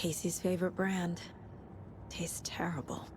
Casey's favorite brand. Tastes terrible.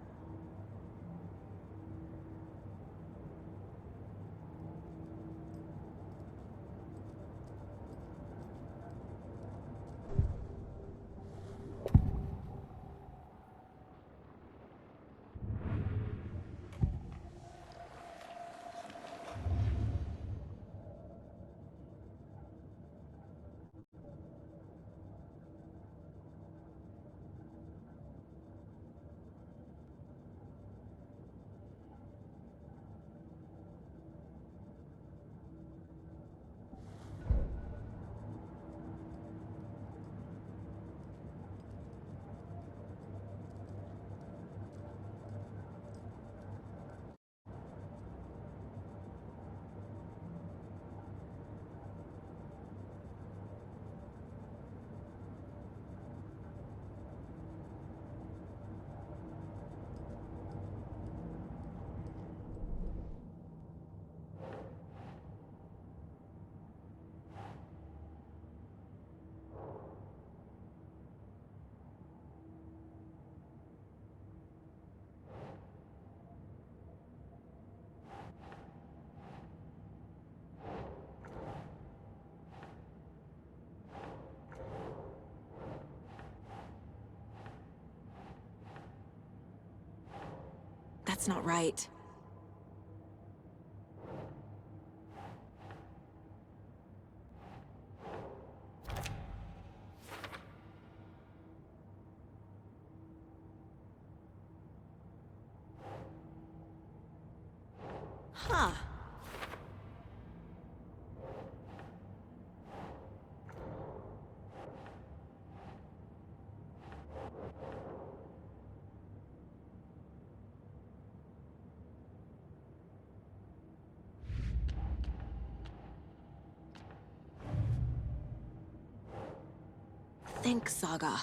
That's not right. Huh. Think, Saga.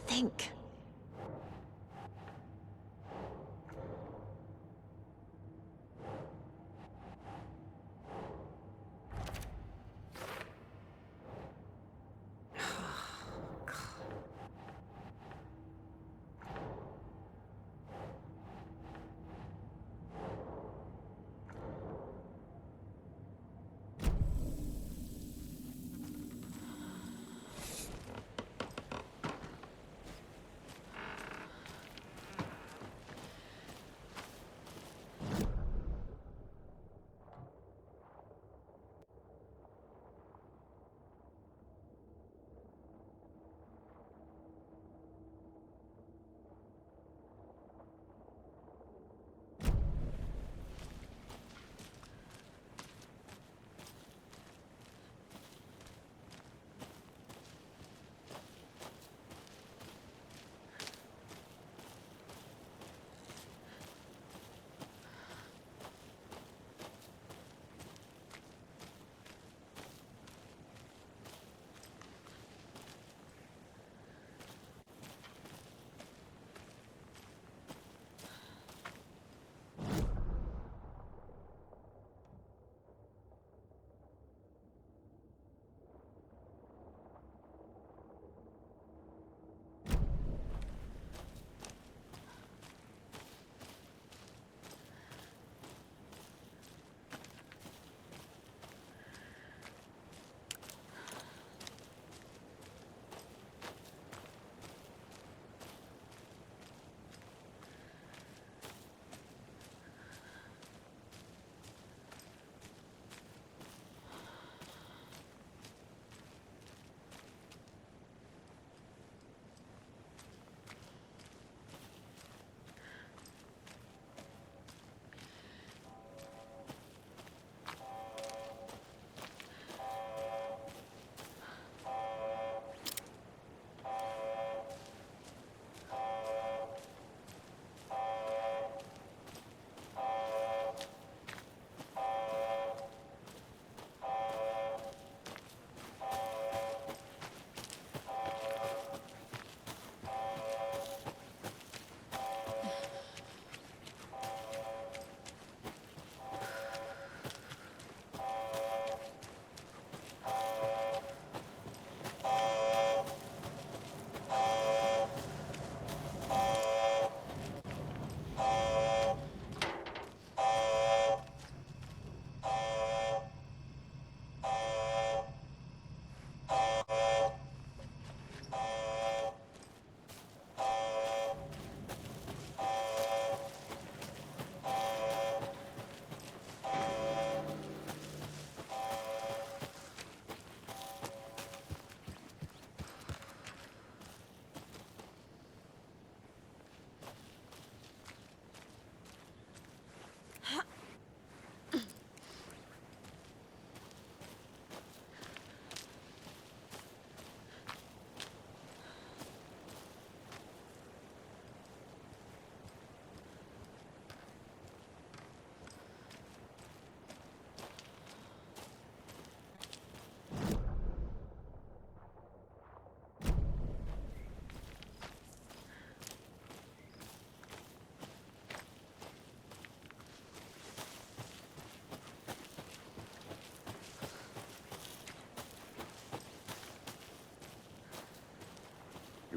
Think.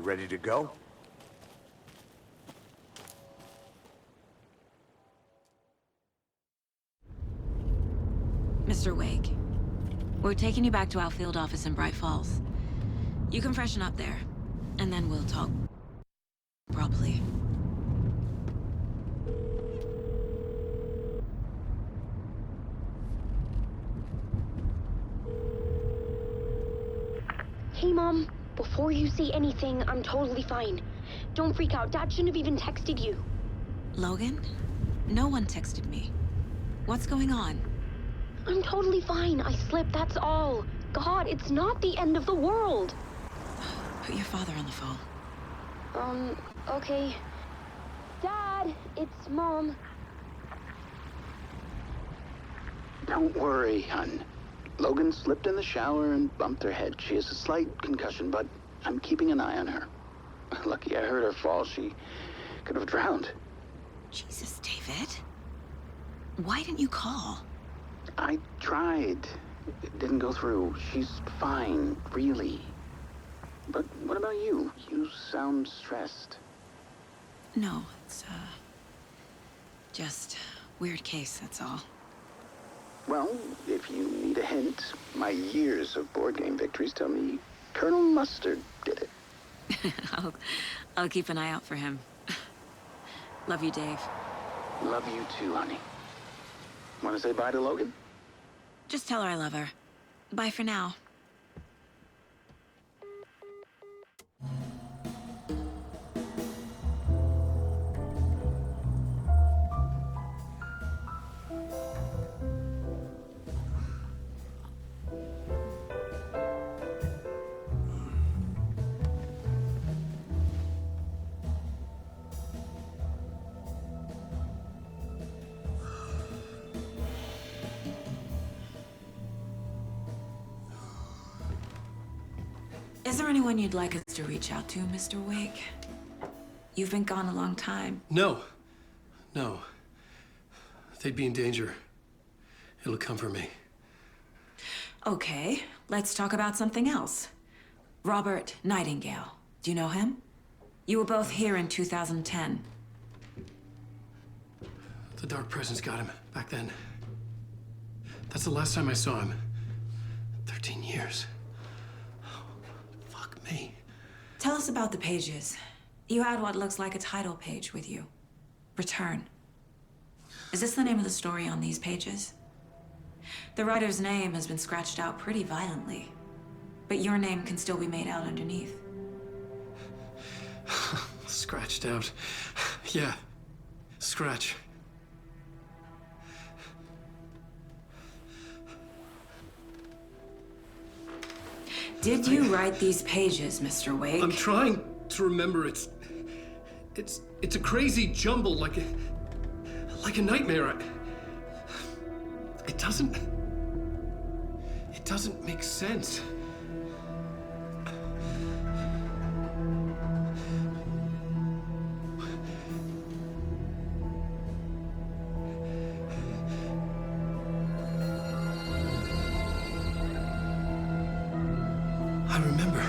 ready to go? Mr. Wake, we're taking you back to our field office in Bright Falls. You can freshen up there, and then we'll talk properly. Hey, Mom. Before you say anything, I'm totally fine. Don't freak out. Dad shouldn't have even texted you. Logan? No one texted me. What's going on? I'm totally fine. I slipped, that's all. God, it's not the end of the world. Put your father on the phone. Okay. Dad, it's Mom. Don't worry, hon. Logan slipped in the shower and bumped her head. She has a slight concussion, but I'm keeping an eye on her. Lucky I heard her fall. She could have drowned. Jesus, David. Why didn't you call? I tried. It didn't go through. She's fine, really. But what about you? You sound stressed. No, it's, just weird case, that's all. Well, if you need a hint, my years of board game victories tell me Colonel Mustard did it. I'll keep an eye out for him. Love you, Dave. Love you too, honey. Want to say bye to Logan? Just tell her I love her. Bye for now. Is there anyone you'd like us to reach out to, Mr. Wake? You've been gone a long time. No. No. They'd be in danger. It'll come for me. Okay, let's talk about something else. Robert Nightingale. Do you know him? You were both here in 2010. The Dark Presence got him back then. That's the last time I saw him. 13 years. Fuck me. Tell us about the pages. You had what looks like a title page with you. Return. Is this the name of the story on these pages? The writer's name has been scratched out pretty violently, but your name can still be made out underneath. Scratched out. Yeah. Scratch. Did you write these pages, Mr. Wake? I'm trying to remember. It's a crazy jumble, like a nightmare. It doesn't make sense. I remember.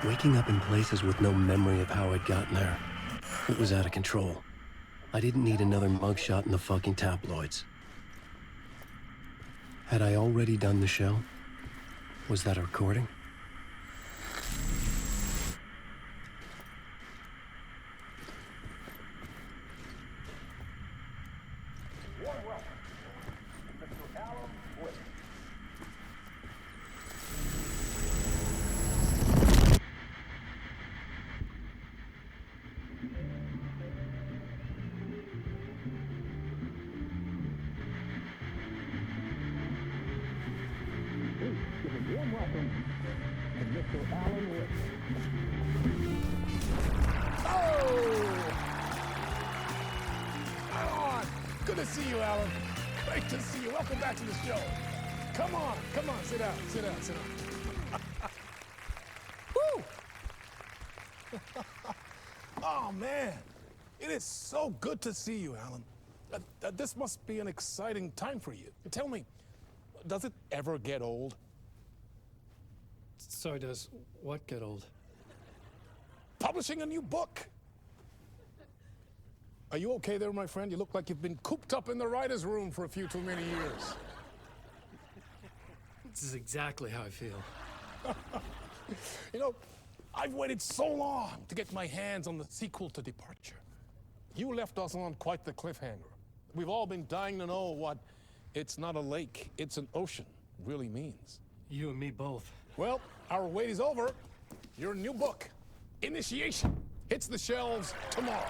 Waking up in places with no memory of how I'd gotten there. It was out of control. I didn't need another mugshot in the fucking tabloids. Had I already done the show? Was that a recording? Good to see you, Alan. Great to see you. Welcome back to the show. Come on, sit down. Woo! Oh, man. It is so good to see you, Alan. This must be an exciting time for you. Tell me, does it ever get old? So does what get old? Publishing a new book. Are you okay there, my friend? You look like you've been cooped up in the writer's room for a few too many years. This is exactly how I feel. You know, I've waited so long to get my hands on the sequel to Departure. You left us on quite the cliffhanger. We've all been dying to know what "it's not a lake, it's an ocean" really means. You and me both. Well, our wait is over. Your new book, Initiation, hits the shelves tomorrow.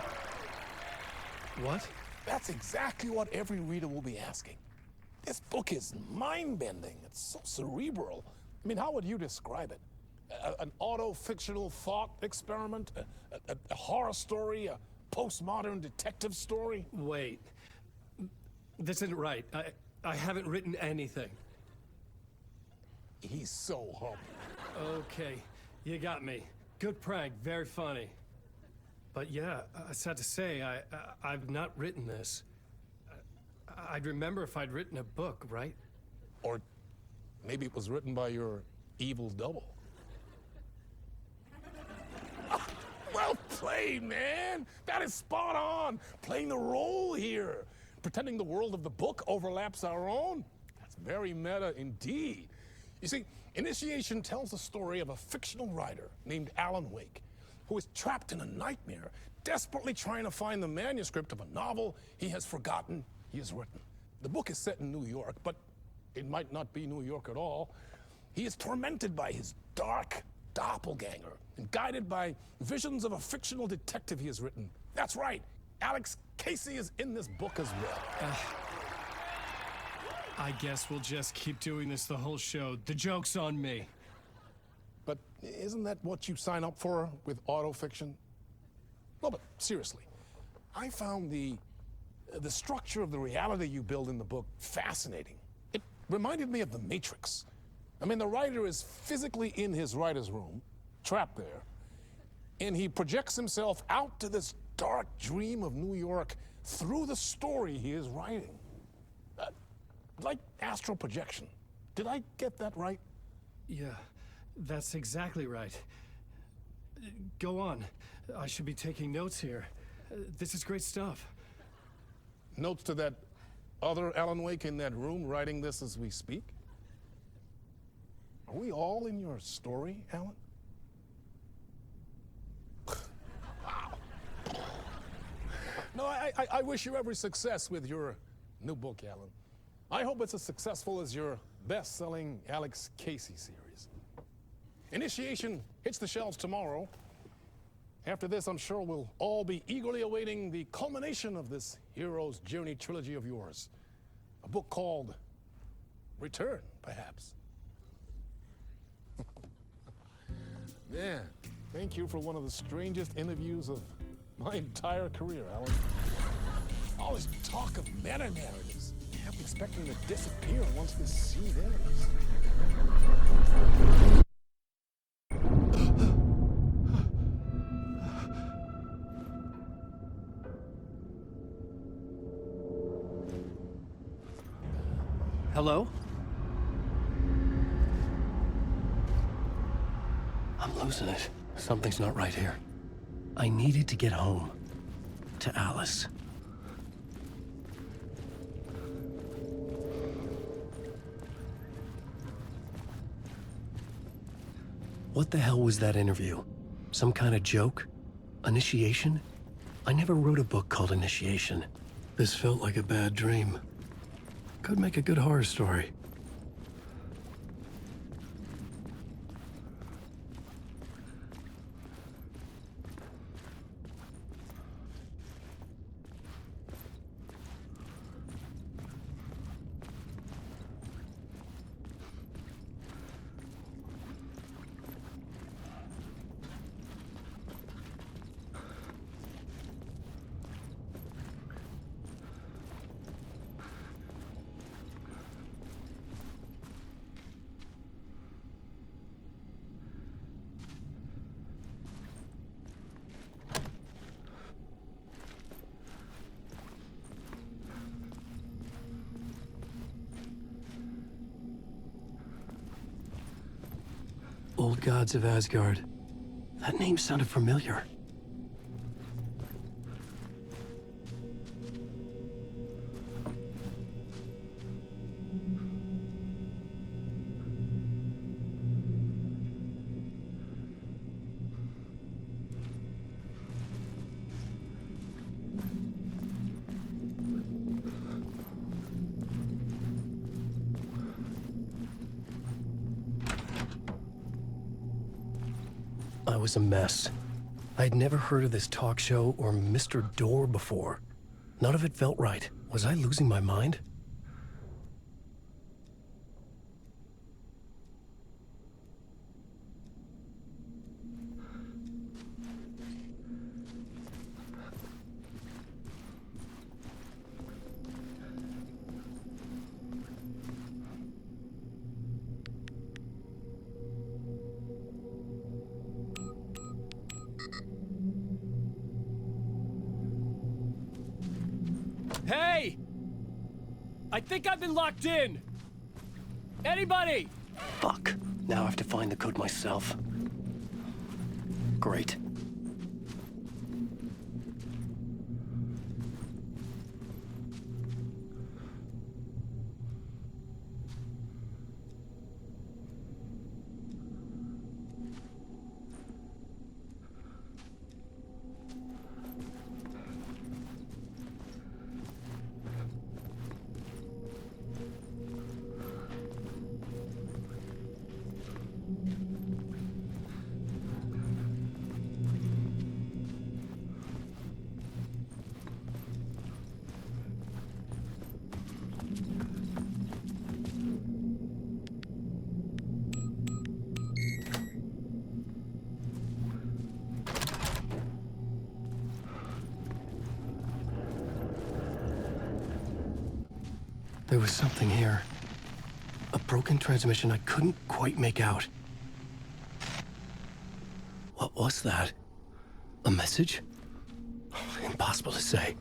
What? That's exactly what every reader will be asking. This book is mind-bending. It's so cerebral. I mean, how would you describe it? An auto-fictional thought experiment? A horror story? A postmodern detective story? Wait. This isn't right. I haven't written anything. He's so humble. Okay, you got me. Good prank, very funny. But yeah, sad to say, I've not written this. I'd remember if I'd written a book, right? Or maybe it was written by your evil double. Well played, man! That is spot on! Playing the role here. Pretending the world of the book overlaps our own. That's very meta indeed. You see, Initiation tells the story of a fictional writer named Alan Wake, who is trapped in a nightmare, desperately trying to find the manuscript of a novel he has forgotten he has written. The book is set in New York, but it might not be New York at all. He is tormented by his dark doppelganger and guided by visions of a fictional detective he has written. That's right, Alex Casey is in this book as well. I guess we'll just keep doing this the whole show. The joke's on me. But isn't that what you sign up for with autofiction? No, but seriously, I found the structure of the reality you build in the book fascinating. It reminded me of The Matrix. I mean, the writer is physically in his writer's room, trapped there, and he projects himself out to this dark dream of New York through the story he is writing. Like astral projection. Did I get that right? Yeah, that's exactly right. Go on. I should be taking notes here. This is great stuff. Notes to that other Alan Wake in that room writing this as we speak? Are we all in your story, Alan? Wow. No, I wish you every success with your new book, Alan. I hope it's as successful as your best-selling Alex Casey series. Initiation hits the shelves tomorrow. After this, I'm sure we'll all be eagerly awaiting the culmination of this hero's journey trilogy of yours. A book called Return, perhaps. Man, thank you for one of the strangest interviews of my entire career, Alan. All this talk of meta-narratives. I'm expecting to disappear once this scene ends. Hello? I'm losing it. Something's not right here. I needed to get home. To Alice. What the hell was that interview? Some kind of joke? Initiation? I never wrote a book called Initiation. This felt like a bad dream. Could make a good horror story. Old Gods of Asgard. That name sounded familiar. I was a mess. I'd never heard of this talk show or Mr. Door before. None of it felt right. Was I losing my mind? Hey! I think I've been locked in! Anybody? Fuck. Now I have to find the code myself. Great. There was something here. A broken transmission I couldn't quite make out. What was that? A message? Impossible to say.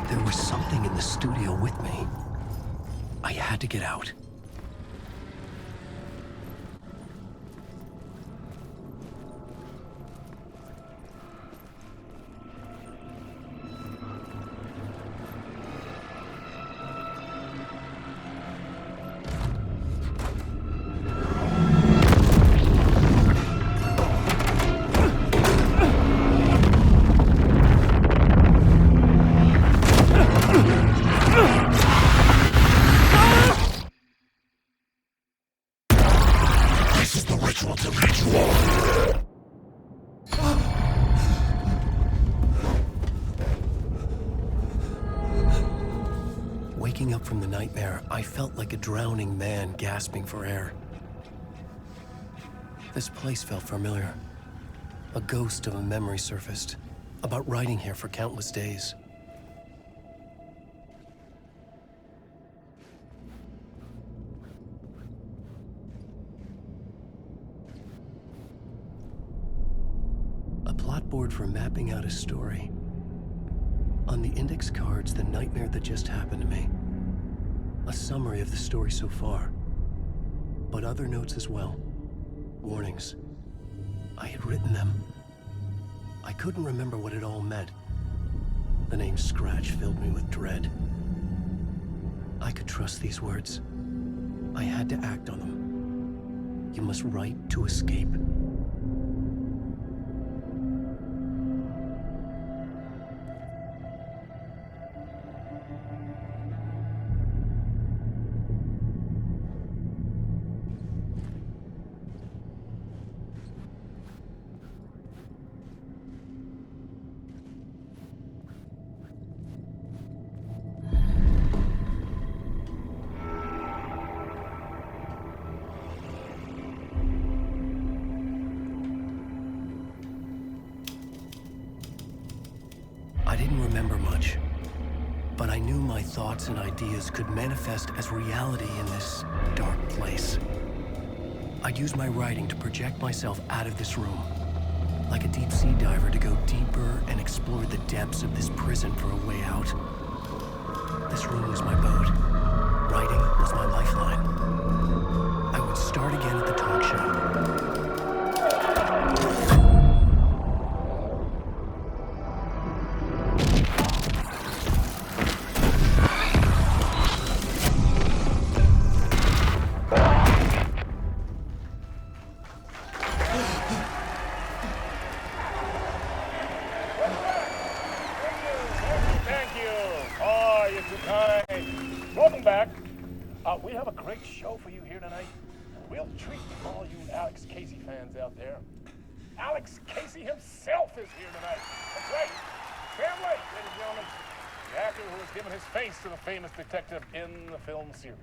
There was something in the studio with me. I had to get out. Waking up from the nightmare, I felt like a drowning man gasping for air. This place felt familiar. A ghost of a memory surfaced, about riding here for countless days. A plot clipboard for mapping out a story. On the index cards, the nightmare that just happened to me. A summary of the story so far. But other notes as well. Warnings. I had written them. I couldn't remember what it all meant. The name Scratch filled me with dread. I could trust these words. I had to act on them. You must write to escape. I didn't remember much, but I knew my thoughts and ideas could manifest as reality in this dark place. I'd use my writing to project myself out of this room, like a deep sea diver to go deeper and explore the depths of this prison for a way out. This room was my boat. Writing was my lifeline. I would start again at the talk show. Welcome back. We have a great show for you here tonight. We'll treat all you Alex Casey fans out there. Alex Casey himself is here tonight. That's right. Sam Lake, ladies and gentlemen, the actor who has given his face to the famous detective in the film series.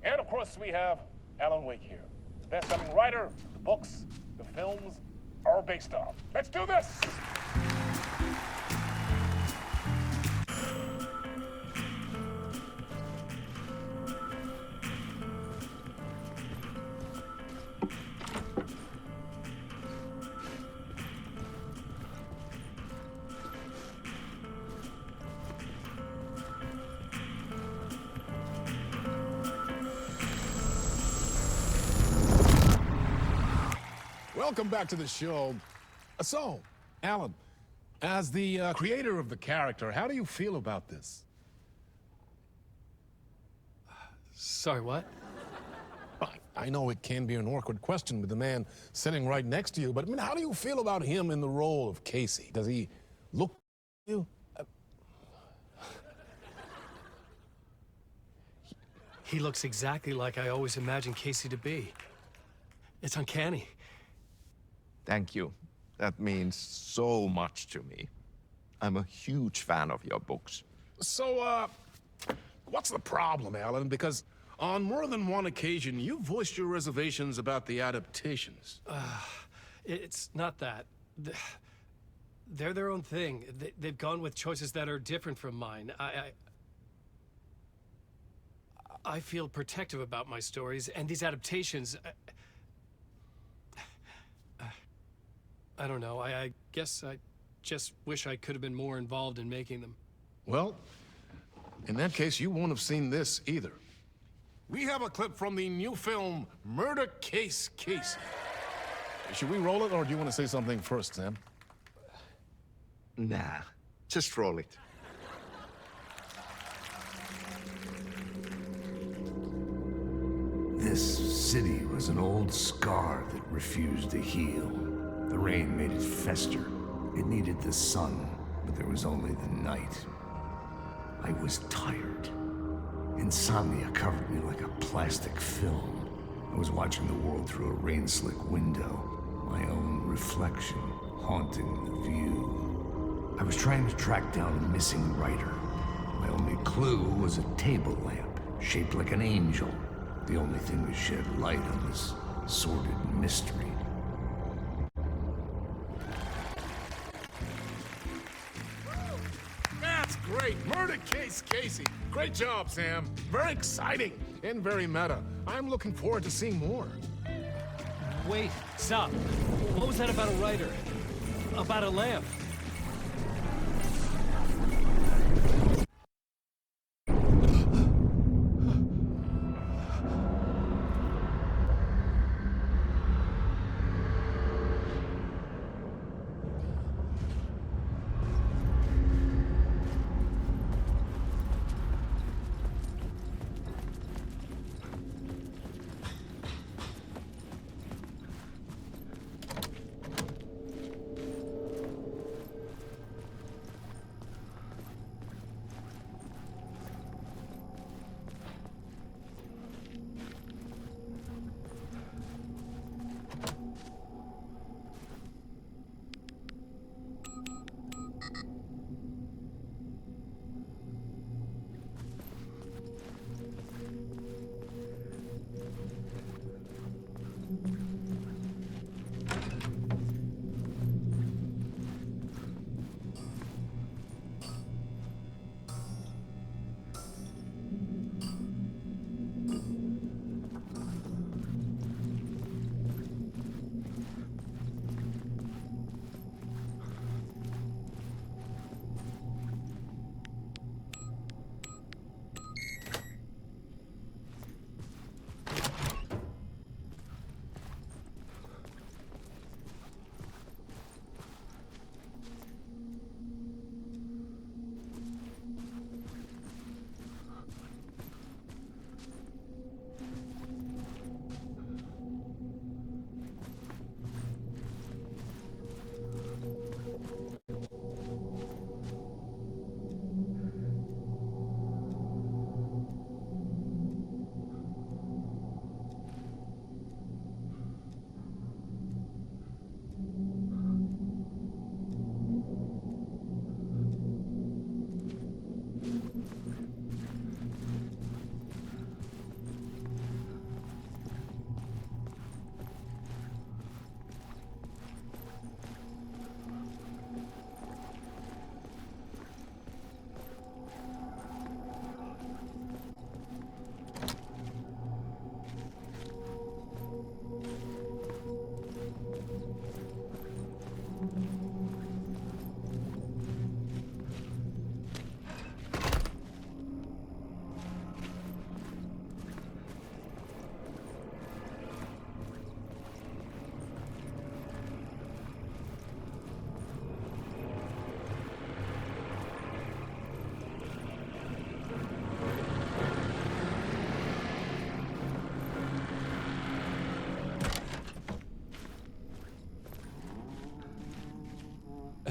And of course, we have Alan Wake here, the best-selling writer the books the films are based on. Let's do this. Welcome back to the show. So, Alan, as the creator of the character, how do you feel about this? Sorry, what? I know it can be an awkward question with the man sitting right next to you, but I mean, how do you feel about him in the role of Casey? Does he look like you? He looks exactly like I always imagined Casey to be. It's uncanny. Thank you. That means so much to me. I'm a huge fan of your books. So, what's the problem, Alan? Because on more than one occasion, you voiced your reservations about the adaptations. It's not that. They're their own thing. They've gone with choices that are different from mine. I feel protective about my stories, and these adaptations... I don't know. I guess I just wish I could have been more involved in making them. Well, in that case, you won't have seen this either. We have a clip from the new film, Murder Case Casey. Should we roll it, or do you want to say something first, Sam? Nah, just roll it. This city was an old scar that refused to heal. The rain made it fester. It needed the sun, but there was only the night. I was tired. Insomnia covered me like a plastic film. I was watching the world through a rain-slick window, my own reflection haunting the view. I was trying to track down a missing writer. My only clue was a table lamp, shaped like an angel. The only thing that shed light on this sordid mystery. That's great! Murder Case Casey! Great job, Sam. Very exciting and very meta. I'm looking forward to seeing more. Wait, stop. What was that about a writer? About a lamp.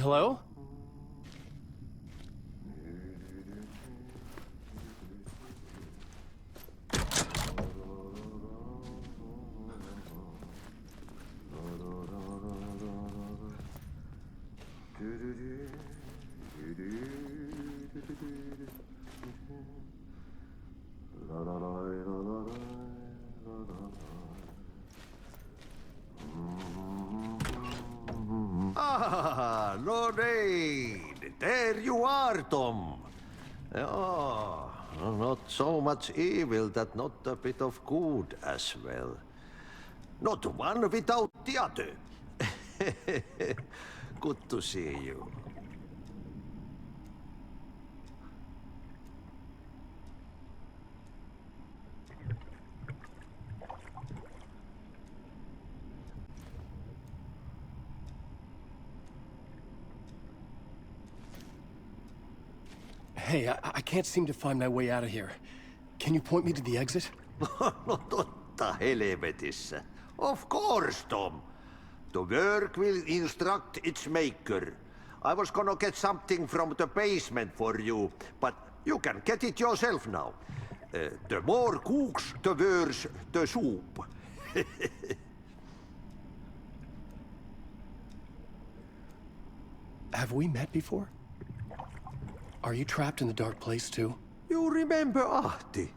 Hello? Ah, no need. There you are, Tom. Oh, not so much evil that not a bit of good as well. Not one without the other. Good to see you. Hey, I can't seem to find my way out of here. Can you point me to the exit? No totta helvetissä. Of course, Tom. The work will instruct its maker. I was gonna get something from the basement for you, but you can get it yourself now. The more cooks, the worse the soup. Have we met before? Are you trapped in the dark place too? You remember Ahti,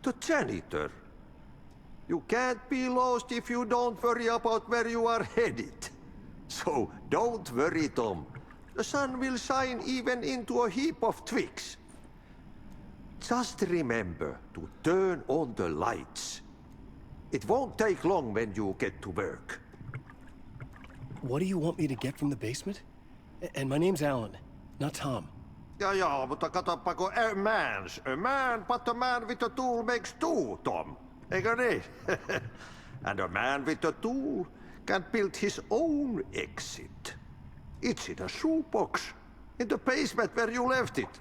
the janitor. You can't be lost if you don't worry about where you are headed. So don't worry, Tom. The sun will shine even into a heap of twigs. Just remember to turn on the lights. It won't take long when you get to work. What do you want me to get from the basement? And my name's Alan, not Tom. Ja, mutta katoppa kun a man, but a man with a tool makes two, Tom. Eikö niin? And a man with a tool can build his own exit. It's in a shoebox, in the basement where you left it.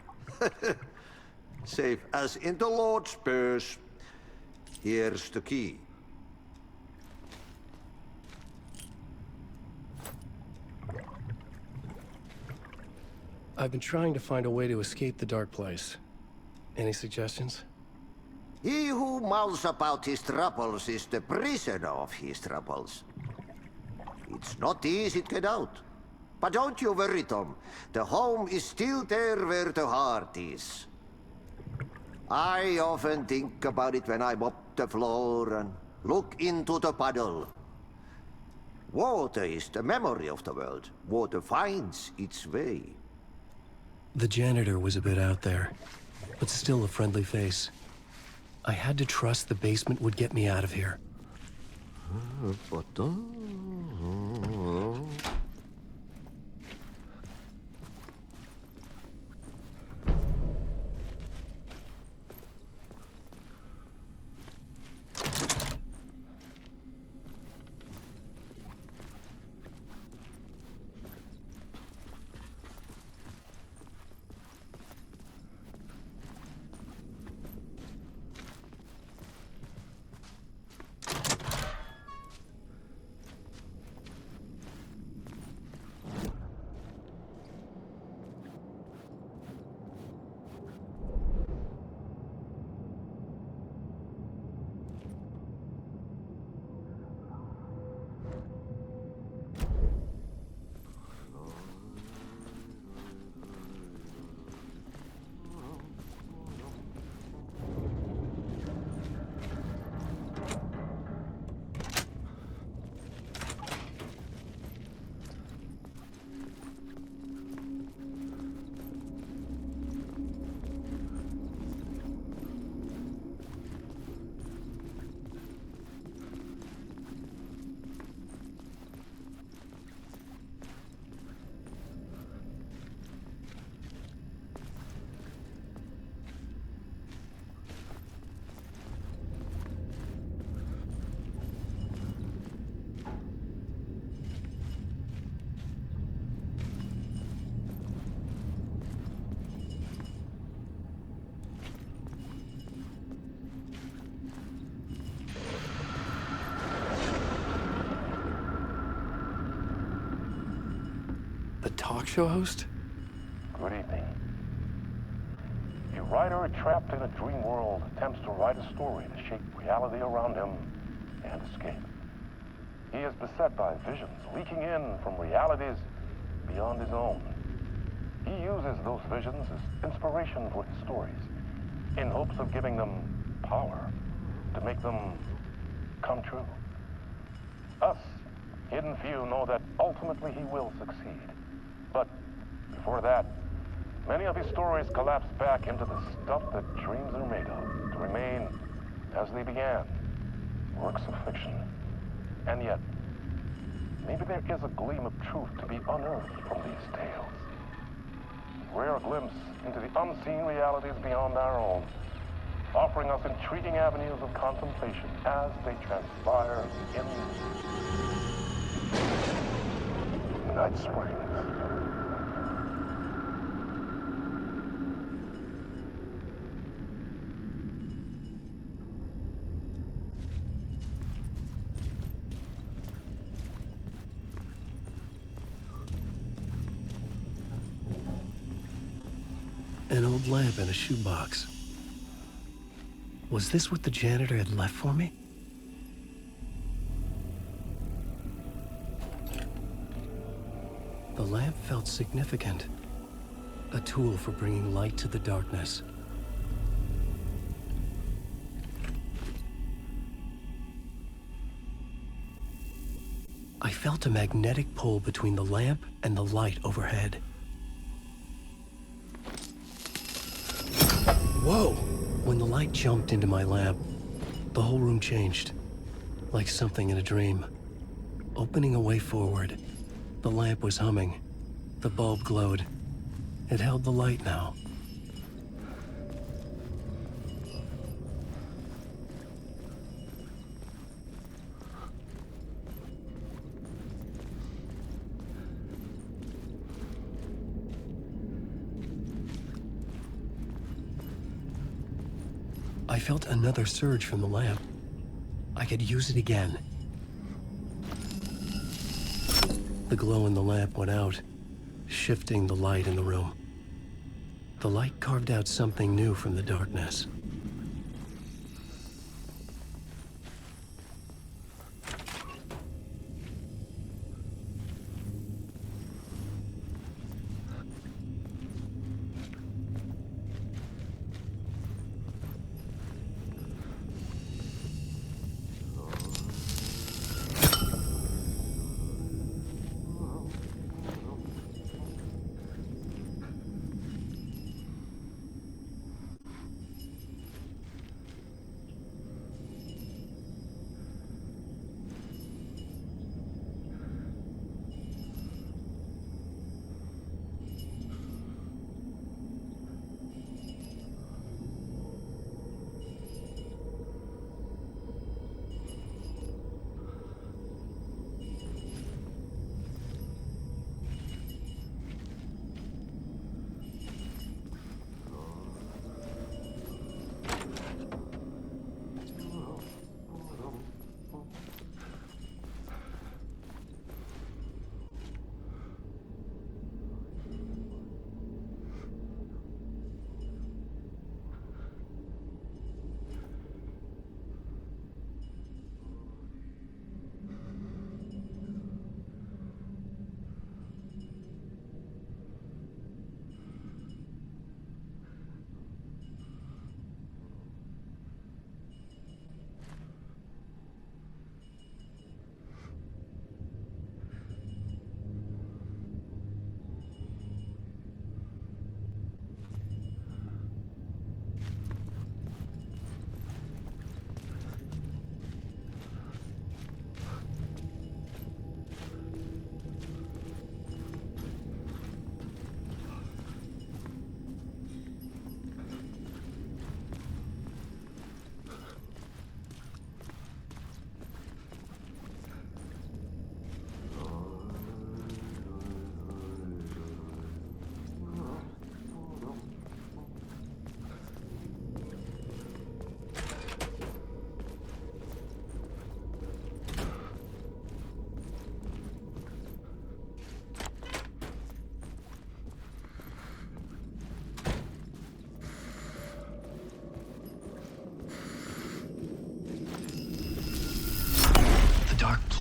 Safe as in the Lord's purse. Here's the key. I've been trying to find a way to escape the dark place. Any suggestions? He who mouths about his troubles is the prisoner of his troubles. It's not easy to get out. But don't you worry, Tom. The home is still there where the heart is. I often think about it when I mop the floor and look into the puddle. Water is the memory of the world. Water finds its way. The janitor was a bit out there, but still a friendly face. I had to trust the basement would get me out of here. The talk show host? Good evening. A writer trapped in a dream world attempts to write a story to shape reality around him and escape. He is beset by visions leaking in from realities beyond his own. He uses those visions as inspiration for his stories, in hopes of giving them power, to make them come true. Us, hidden few, know that ultimately he will succeed. But before that, many of his stories collapse back into the stuff that dreams are made of, to remain as they began, works of fiction. And yet, maybe there is a gleam of truth to be unearthed from these tales. A rare glimpse into the unseen realities beyond our own, offering us intriguing avenues of contemplation as they transpire in Night Springs. An old lamp in a shoebox. Was this what the janitor had left for me? The lamp felt significant. A tool for bringing light to the darkness. I felt a magnetic pull between the lamp and the light overhead. Whoa! When the light jumped into my lamp, the whole room changed, like something in a dream. Opening a way forward, the lamp was humming, The bulb glowed. It held the light now. I felt another surge from the lamp. I could use it again. The glow in the lamp went out, shifting the light in the room. The light carved out something new from the darkness.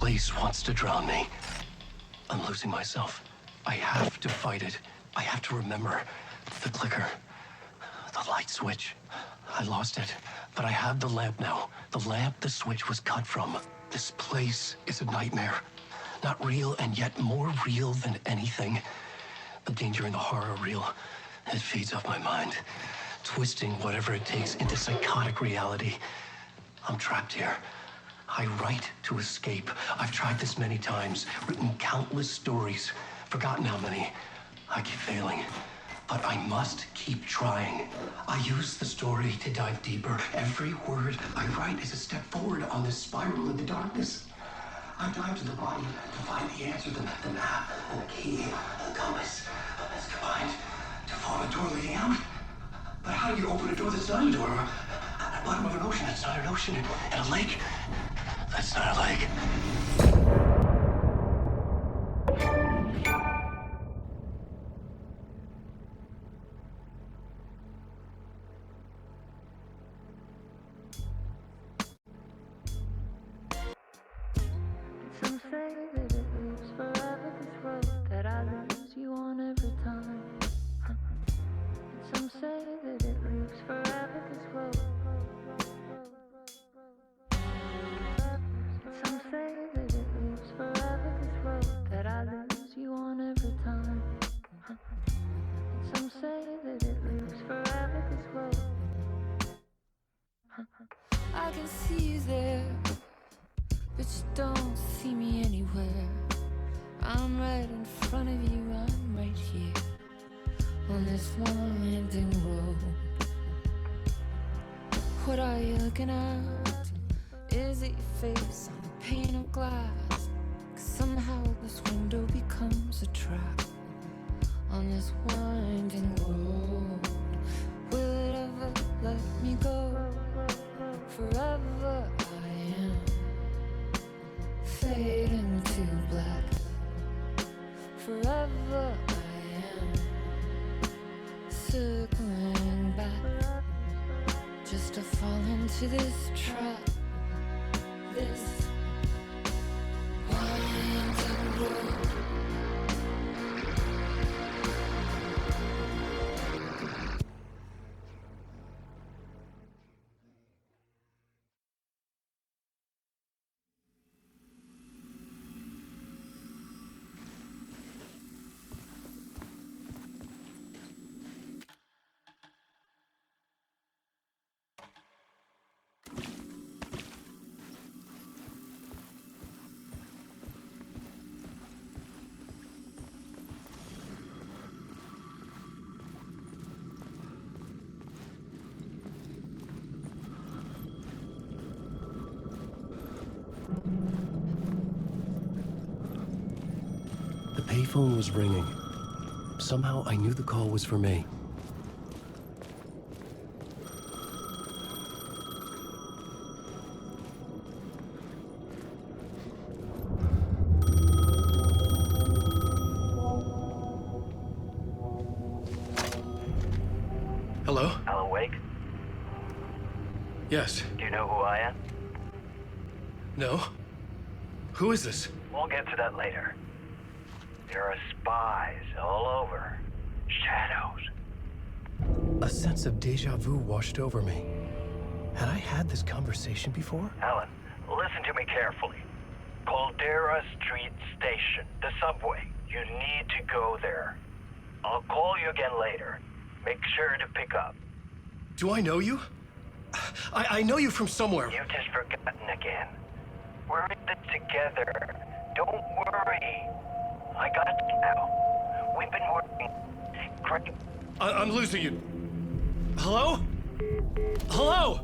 Place wants to drown me. I'm losing myself. I have to fight it. I have to remember. The clicker. The light switch. I lost it. But I have the lamp now. The lamp the switch was cut from. This place is a nightmare. Not real, and yet more real than anything. The danger in the horror reel. It feeds off my mind. Twisting whatever it takes into psychotic reality. I'm trapped here. I write to escape. I've tried this many times, written countless stories, forgotten how many. I keep failing, but I must keep trying. I use the story to dive deeper. Every word I write is a step forward on this spiral in the darkness. I dive to the bottom to find the answer, the map, and the key, and the compass. It's combined to form a door leading out. But how do you open a door that's not a door? At the bottom of an ocean that's not an ocean, and a lake that's not a lake. Some say that it lives forever, this road that I lose you on every time. And some say that it lives forever, this road. Some say that it lives forever, this road that I lose you on every time. And some say that it lives forever, this road. I can see you there, but you don't see me anywhere. I'm right in front of you, I'm right here on this winding road. What are you looking at? Is it your face on a pane of glass? 'Cause somehow this window becomes a trap on this winding road. Will it ever let me go? Forever I am fading to black. Forever I am circling back, just to fall into this trap. This winding road. The payphone was ringing. Somehow I knew the call was for me. Hello? Alan Wake? Yes. Do you know who I am? No? Who is this? We'll get to that later. There are spies all over. Shadows. A sense of deja vu washed over me. Had I had this conversation before? Alan, listen to me carefully. Caldera Street Station, the subway. You need to go there. I'll call you again later. Make sure to pick up. Do I know you? I know you from somewhere. You've just forgotten again. We're in it together. Don't worry. I got you now. We've been working. Great. I'm losing you. Hello? Hello?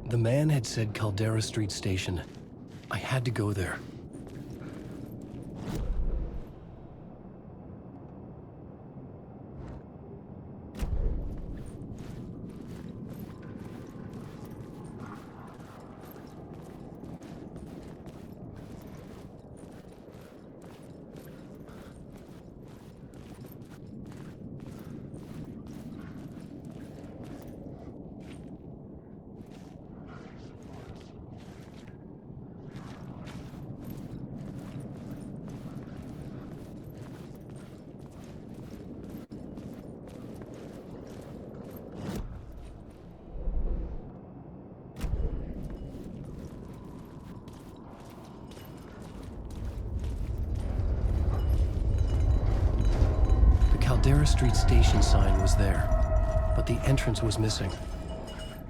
The man had said Caldera Street Station. I had to go there. Caldera Street Station sign was there, but the entrance was missing.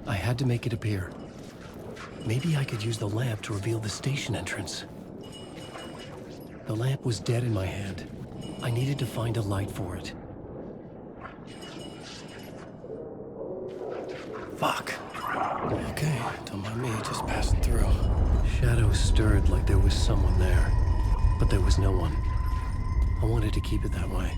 I had to make it appear. Maybe I could use the lamp to reveal the station entrance. The lamp was dead in my hand. I needed to find a light for it. Fuck. Okay, don't mind me, just passing through. Shadows stirred like there was someone there, but there was no one. I wanted to keep it that way.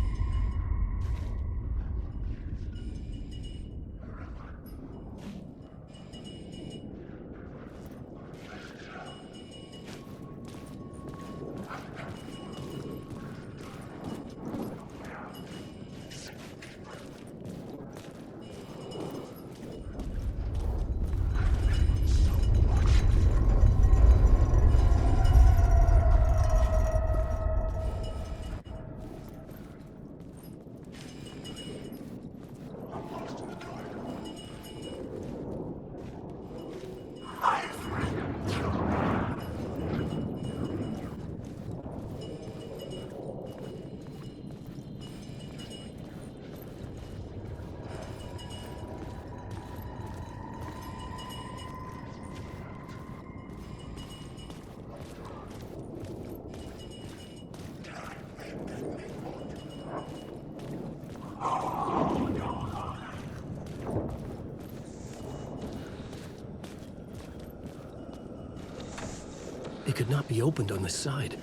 should not be opened on the side.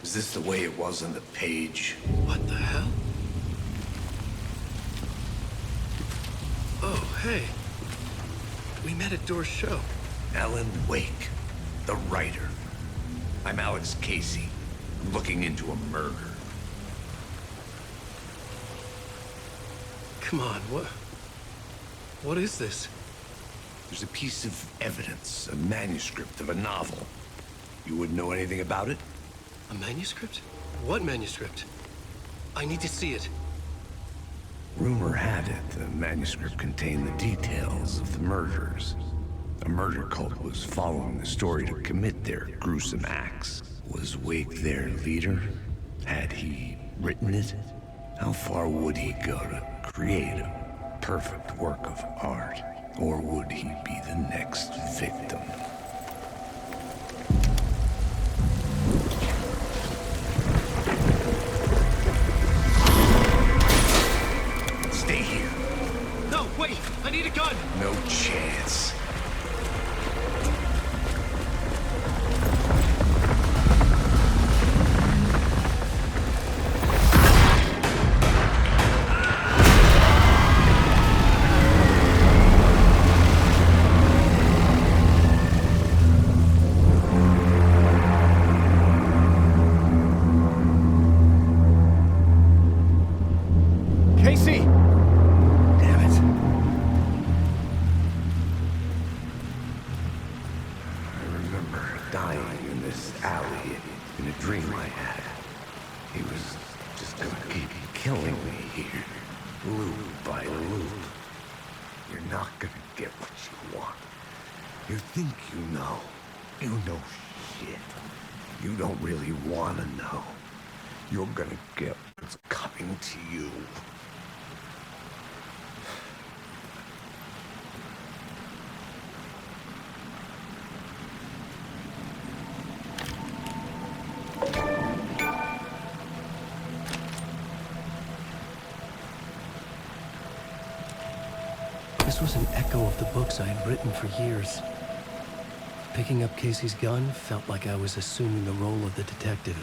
Is this the way it was on the page? What the hell? Oh, hey. We met at Door's show. Alan Wake, the writer. I'm Alex Casey, looking into a murder. Come on, what is this? There's a piece of evidence, a manuscript of a novel. You wouldn't know anything about it? A manuscript? What manuscript? I need to see it. Rumor had it the manuscript contained the details of the murders. A murder cult was following the story to commit their gruesome acts. Was Wake their leader? Had he written it? How far would he go to create a perfect work of art? Or would he be the next victim? Stay here. No, wait! I need a gun! No chance. this alley in a dream I had. He was just gonna keep killing me here, loop by loop. You're not gonna get what you want. You think you know. You know shit. You don't really wanna know. You're gonna get what's coming to you. This was an echo of the books I had written for years. Picking up Casey's gun felt like I was assuming the role of the detective.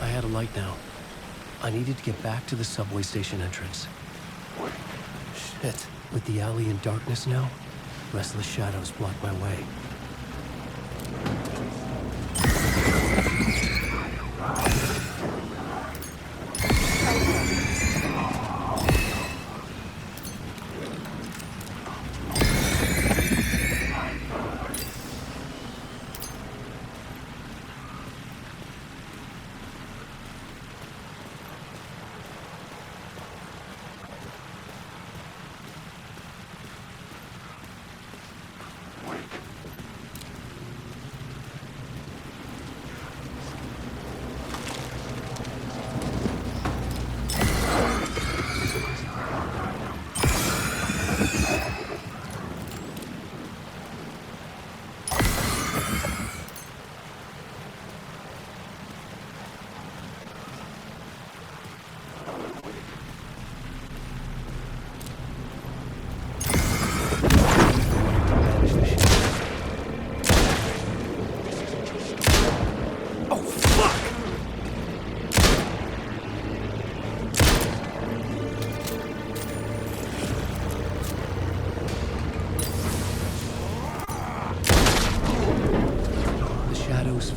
I had a light now. I needed to get back to the subway station entrance. Shit. With the alley in darkness now, restless shadows block my way.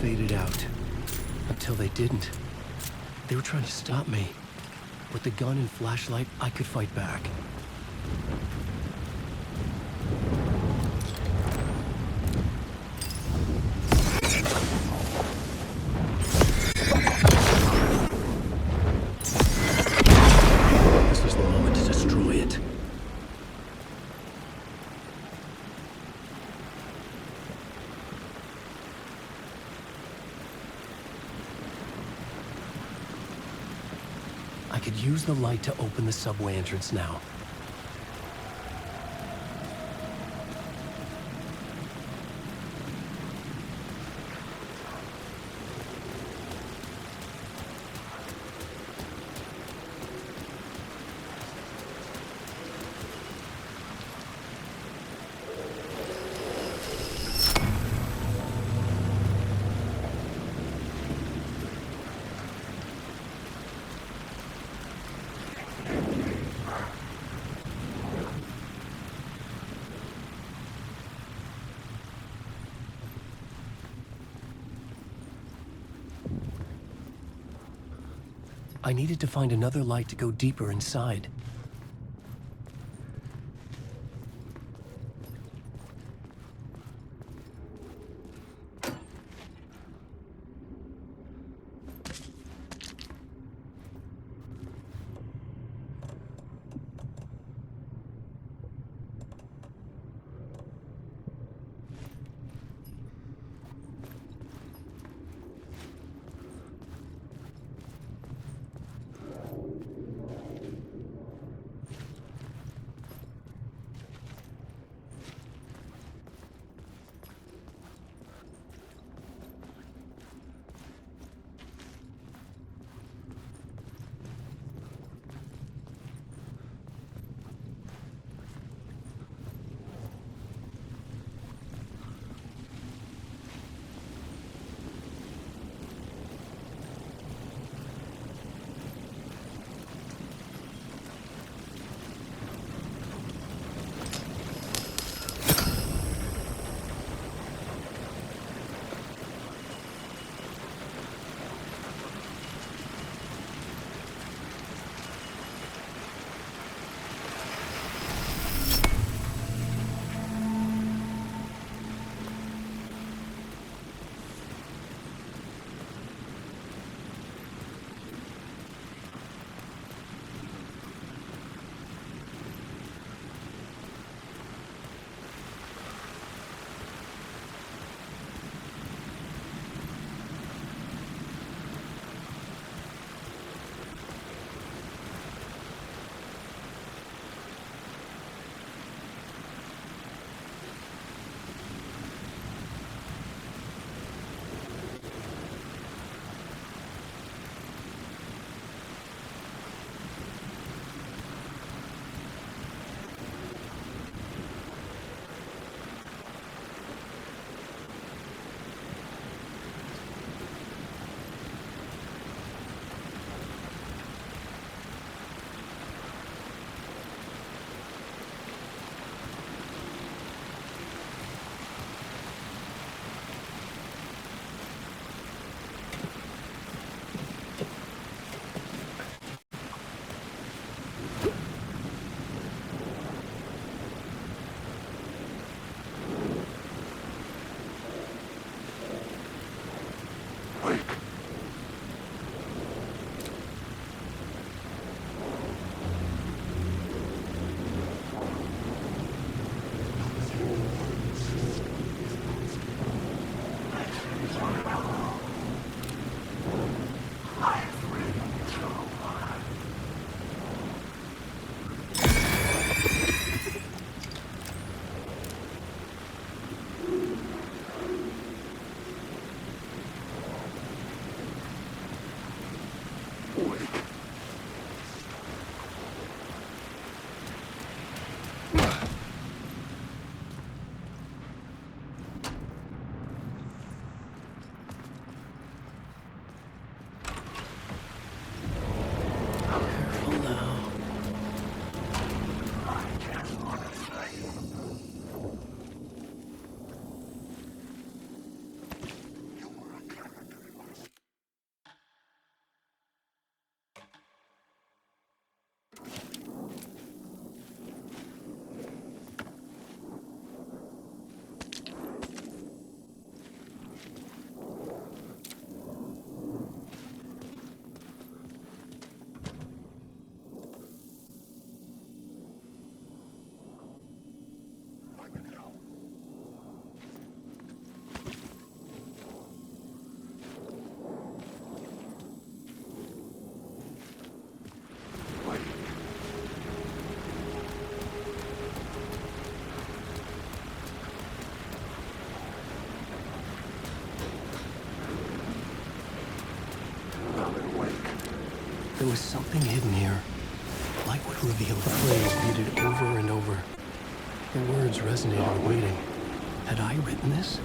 Faded out. Until they didn't. They were trying to stop me. With the gun and flashlight, I could fight back. This was the moment to destroy it. I could use the light to open the subway entrance now. I needed to find another light to go deeper inside. There was something hidden here. Light would reveal a phrase repeated over and over. The words resonated, waiting. Had I written this?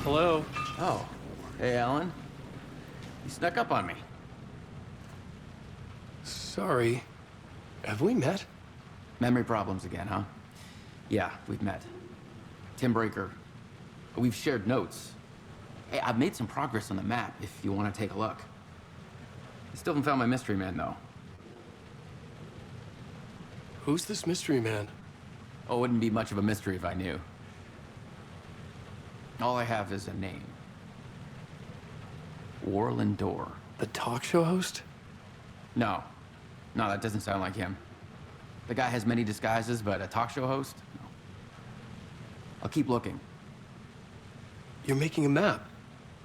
Hello? Oh. Hey, Alan. You snuck up on me. Sorry. Have we met? Memory problems again, huh? Yeah, we've met. Tim Breaker. We've shared notes. Hey, I've made some progress on the map if you want to take a look. I still haven't found my mystery man, though. Who's this mystery man? Oh, it wouldn't be much of a mystery if I knew. All I have is a name. Warland Dorr. The talk show host? No. No, that doesn't sound like him. The guy has many disguises, but a talk show host? No. I'll keep looking. You're making a map.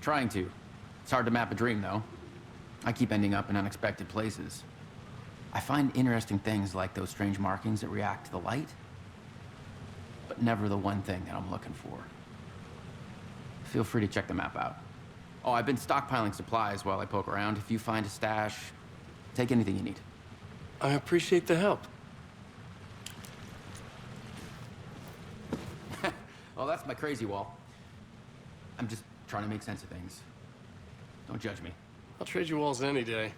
Trying to. It's hard to map a dream, though. I keep ending up in unexpected places. I find interesting things like those strange markings that react to the light, but never the one thing that I'm looking for. Feel free to check the map out. Oh, I've been stockpiling supplies while I poke around. If you find a stash, take anything you need. I appreciate the help. Well, that's my crazy wall. I'm just trying to make sense of things. Don't judge me. I'll trade you walls any day.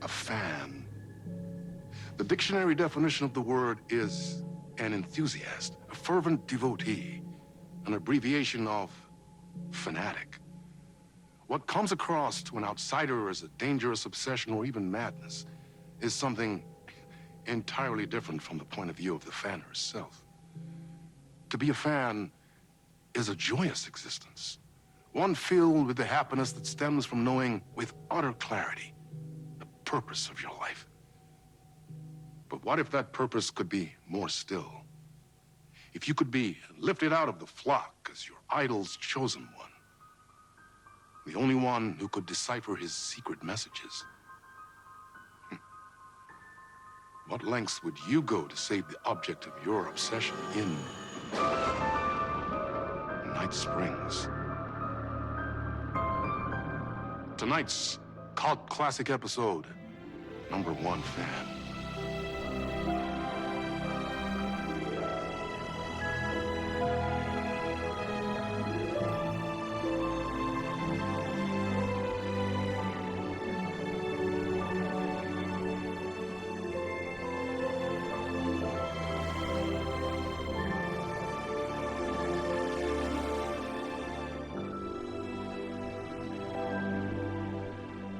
A fan. The dictionary definition of the word is an enthusiast, a fervent devotee, an abbreviation of fanatic. What comes across to an outsider as a dangerous obsession or even madness is something entirely different from the point of view of the fan herself. To be a fan is a joyous existence, one filled with the happiness that stems from knowing with utter clarity the purpose of your life. But what if that purpose could be more still? If you could be lifted out of the flock as your idol's chosen one, the only one who could decipher his secret messages. What lengths would you go to save the object of your obsession in Night Springs? Tonight's cult classic episode, #1 fan.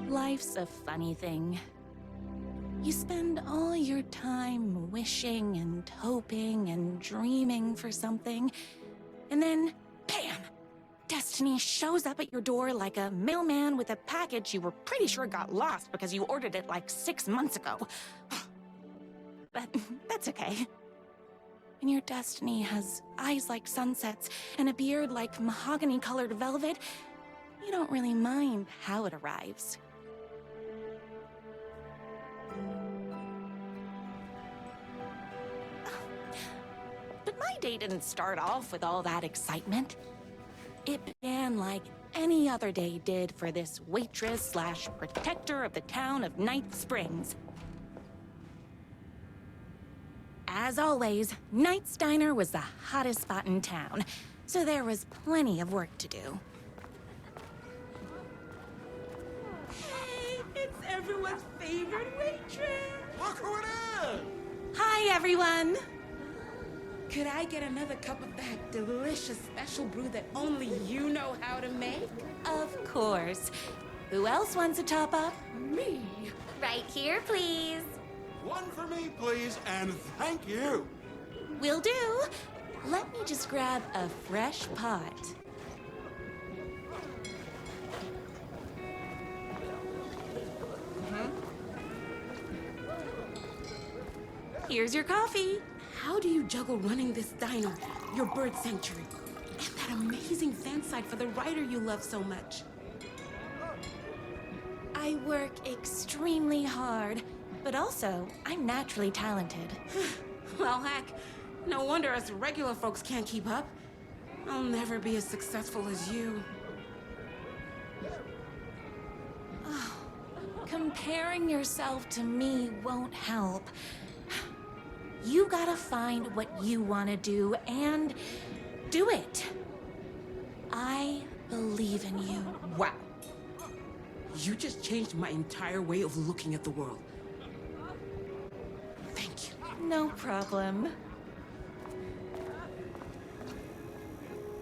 Life's a funny thing. You spend all your time wishing and hoping and dreaming for something, and then, bam! Destiny shows up at your door like a mailman with a package you were pretty sure got lost because you ordered it like 6 months ago. But that's okay. When your destiny has eyes like sunsets and a beard like mahogany-colored velvet, you don't really mind how it arrives. But my day didn't start off with all that excitement. It began like any other day did for this waitress/protector of the town of Night Springs. As always, Knight's Diner was the hottest spot in town, so there was plenty of work to do. Hey, it's everyone's favorite waitress! Look who it is! Hi, everyone! Could I get another cup of that delicious special brew that only you know how to make? Of course. Who else wants a top up? Me. Right here, please. One for me, please, and thank you. Will do. Let me just grab a fresh pot. Here's your coffee. How do you juggle running this diner, your bird sanctuary, and that amazing fan site for the writer you love so much? I work extremely hard, but also I'm naturally talented. Well, heck, no wonder us regular folks can't keep up. I'll never be as successful as you. Oh, comparing yourself to me won't help. You gotta find what you want to do and do it. I believe in you. Wow. You just changed my entire way of looking at the world. Thank you. No problem.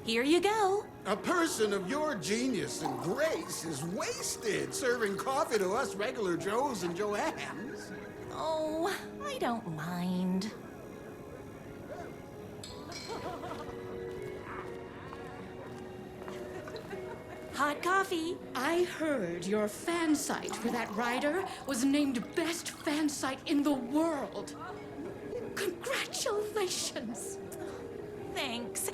Here you go. A person of your genius and grace is wasted serving coffee to us regular Joes and Joannes. Oh, I don't mind. Hot coffee. I heard your fan site for that writer was named best fan site in the world. Congratulations. Thanks.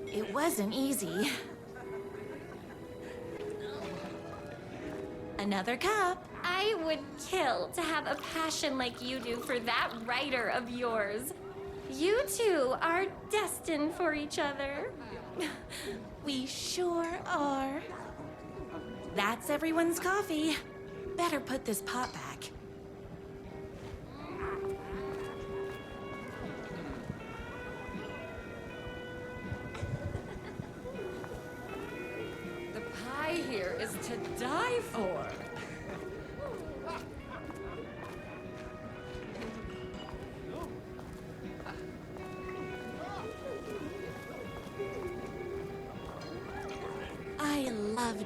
It wasn't easy. Another cup. I would kill to have a passion like you do for that writer of yours. You two are destined for each other. We sure are. That's everyone's coffee. Better put this pot back. The pie here is to die for.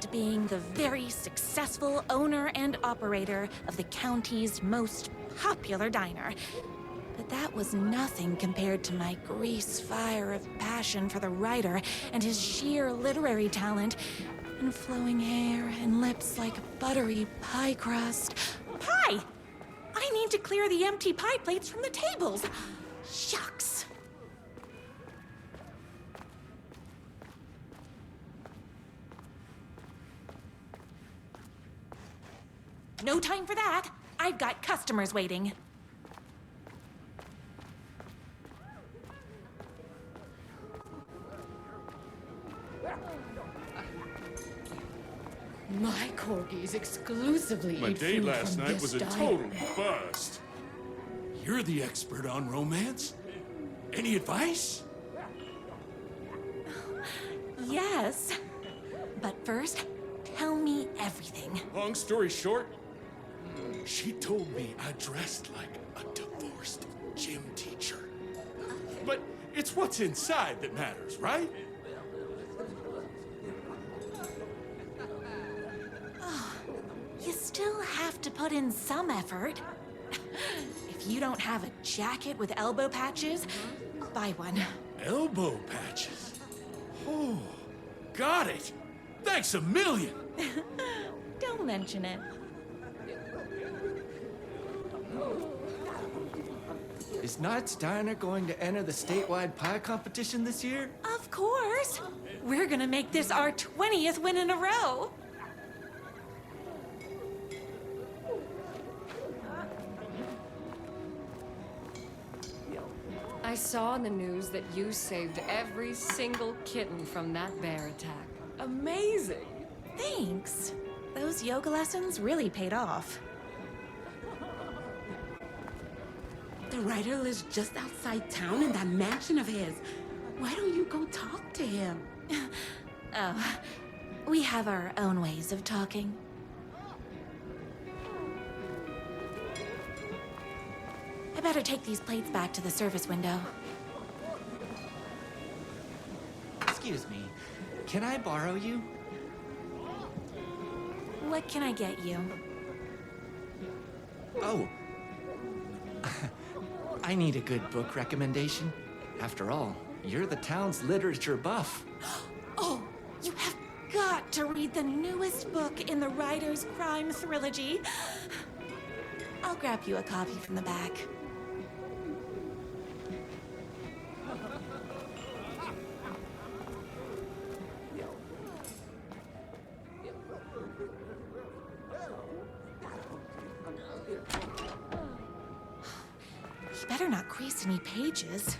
despite being the very successful owner and operator of the county's most popular diner. But that was nothing compared to my grease fire of passion for the writer and his sheer literary talent, and flowing hair and lips like buttery pie crust. Pie! I need to clear the empty pie plates from the tables. Shucks. No time for that. I've got customers waiting. My corgis exclusively My eat date food last from night this was a diner. total bust. You're the expert on romance. Any advice? Yes. But first, tell me everything. Long story short, she told me I dressed like a divorced gym teacher. But it's what's inside that matters, right? You still have to put in some effort. If you don't have a jacket with elbow patches, buy one. Elbow patches? Oh, got it. Thanks a million. Don't mention it. Is Knight's Diner going to enter the statewide pie competition this year? Of course. We're gonna make this our 20th win in a row. I saw in the news that you saved every single kitten from that bear attack. Amazing! Thanks. Those yoga lessons really paid off. The writer lives just outside town in that mansion of his. Why don't you go talk to him? Oh, we have our own ways of talking. I better take these plates back to the service window. Excuse me, can I borrow you? What can I get you? Oh. I need a good book recommendation. After all, you're the town's literature buff. Oh, you have got to read the newest book in the Writer's Crime Trilogy. I'll grab you a copy from the back. You better not crease any pages.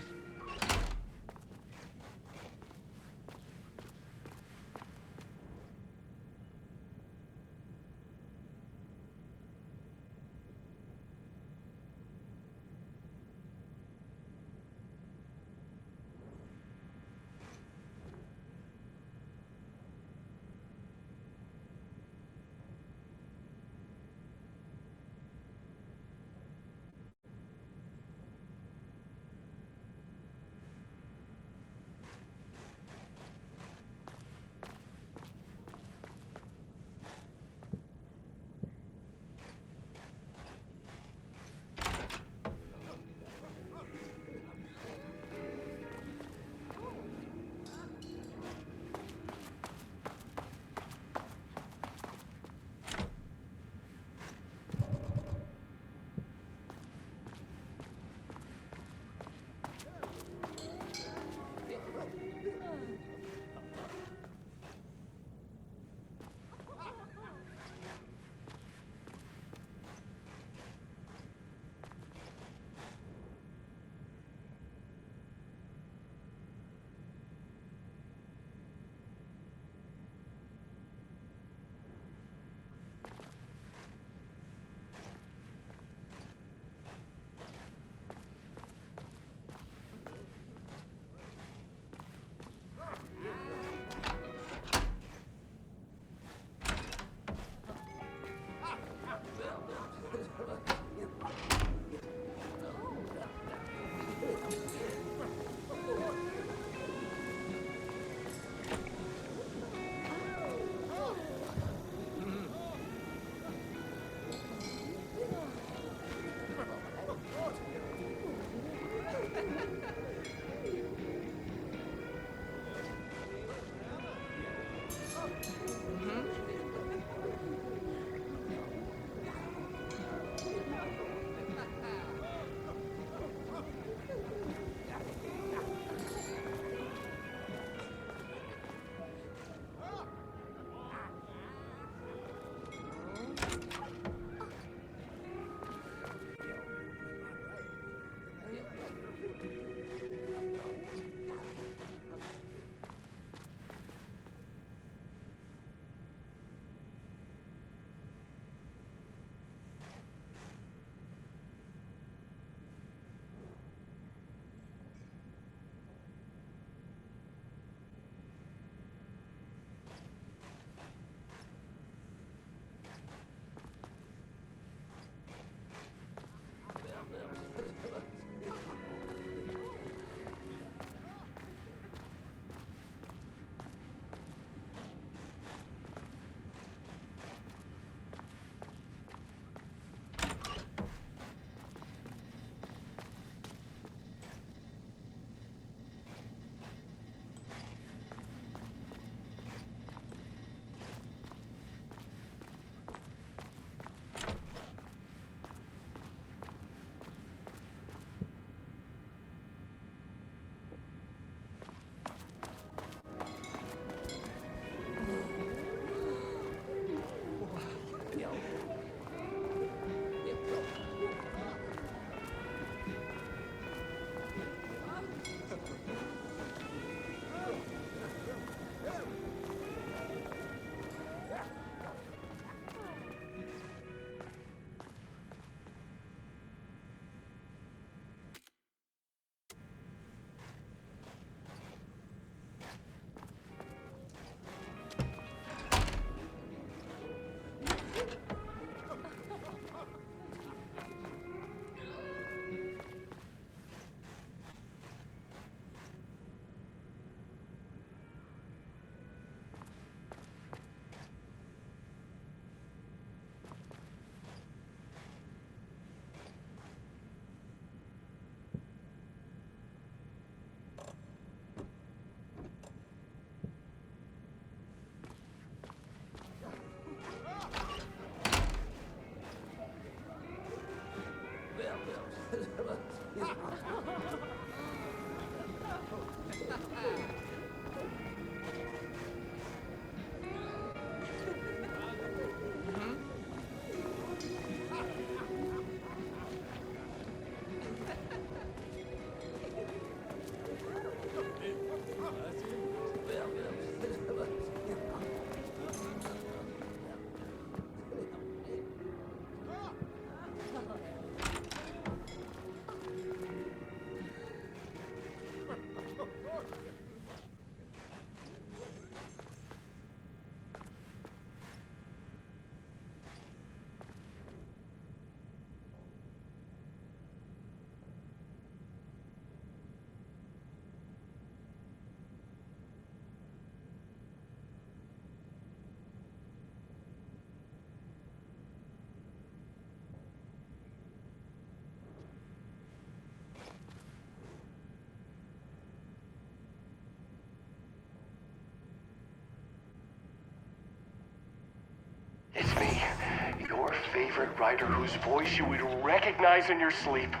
favorite writer whose voice you would recognize in your sleep.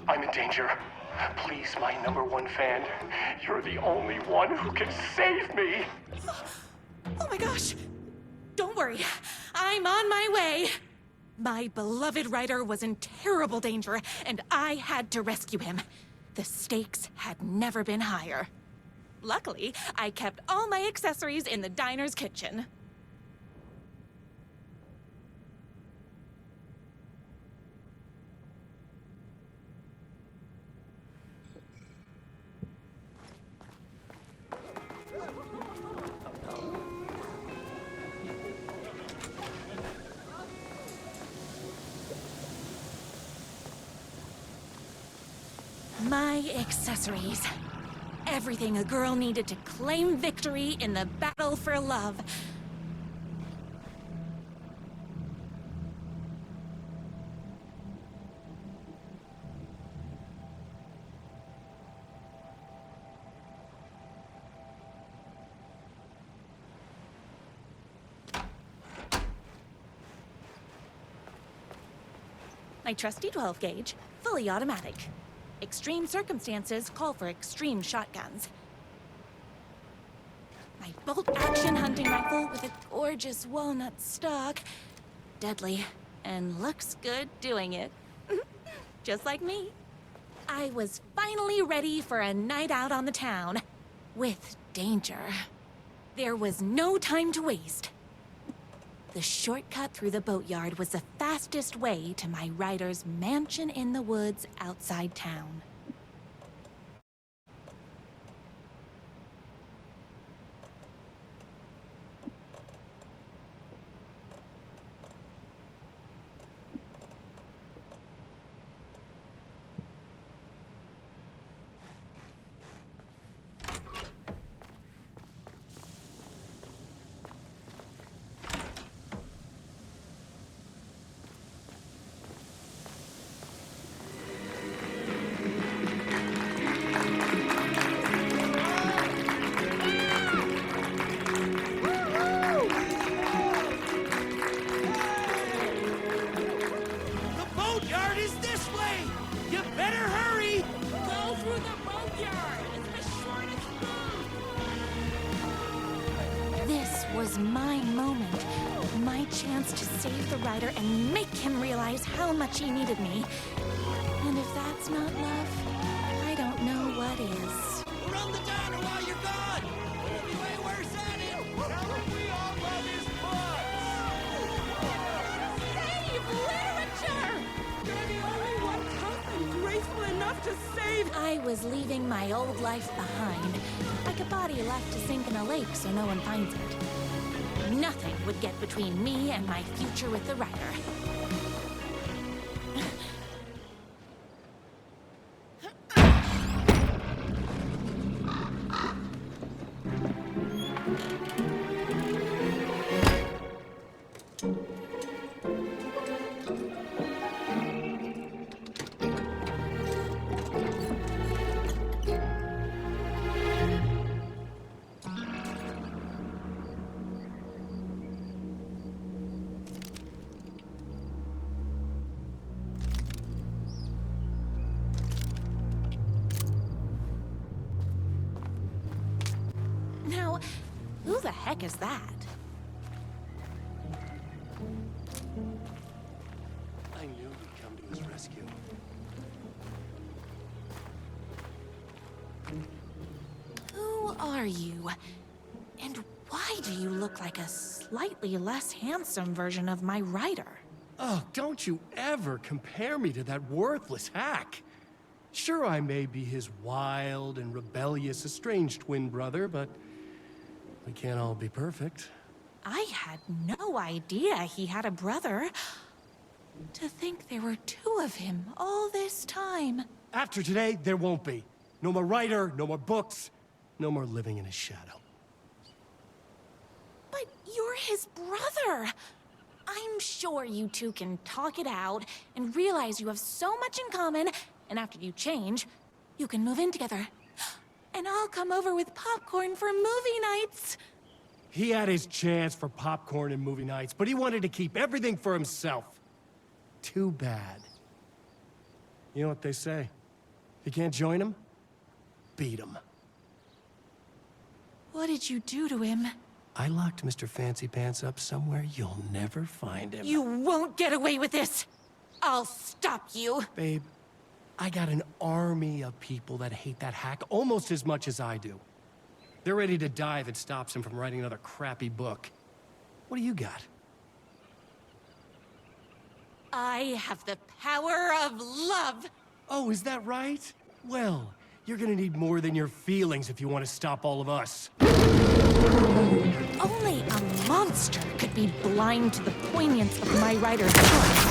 I'm in danger. Please, my #1 fan, you're the only one who can save me. Oh my gosh! Don't worry, I'm on my way. My beloved writer was in terrible danger, and I had to rescue him. The stakes had never been higher. Luckily, I kept all my accessories in the diner's kitchen. My accessories. Everything a girl needed to claim victory in the battle for love. My trusty 12 gauge, fully automatic. Extreme circumstances call for extreme shotguns. My bolt-action hunting rifle with a gorgeous walnut stock. Deadly, and looks good doing it. Just like me. I was finally ready for a night out on the town. With danger. There was no time to waste. The shortcut through the boatyard was the fastest way to my writer's mansion in the woods outside town. Was my moment. My chance to save the writer and make him realize how much he needed me. And if that's not love, I don't know what is. Run the diner while you're gone! It'll be way worse at it! Tell him we all love his butts! Save literature! You're the only one tough and graceful enough to save... I was leaving my old life behind. Like a body left to sink in a lake so no one finds it. Nothing would get between me and my future with the writer. Now, who the heck is that? I knew you'd come to his rescue. Who are you? And why do you look like a slightly less handsome version of my writer? Oh, don't you ever compare me to that worthless hack. Sure, I may be his wild and rebellious estranged twin brother, but we can't all be perfect. I had no idea he had a brother. To think there were two of him all this time. After today, there won't be. No more writer, no more books, no more living in his shadow. But you're his brother. I'm sure you two can talk it out and realize you have so much in common, and after you change, you can move in together. And I'll come over with popcorn for movie nights. He had his chance for popcorn and movie nights, but he wanted to keep everything for himself. Too bad. You know what they say? If you can't join him, beat him. What did you do to him? I locked Mr. Fancy Pants up somewhere you'll never find him. You won't get away with this! I'll stop you! Babe, I got an army of people that hate that hack almost as much as I do. They're ready to die if it stops him from writing another crappy book. What do you got? I have the power of love! Oh, is that right? Well, you're gonna need more than your feelings if you want to stop all of us. Only a monster could be blind to the poignance of my writer's choice.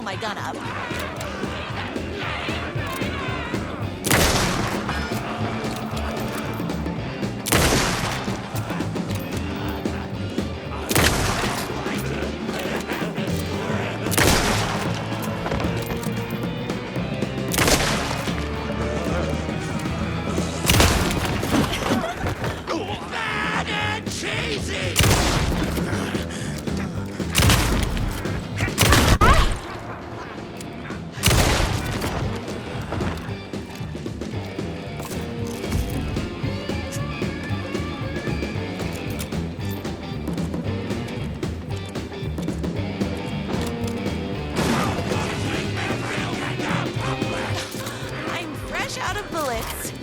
My gun up. Bad and cheesy! Out of bullets.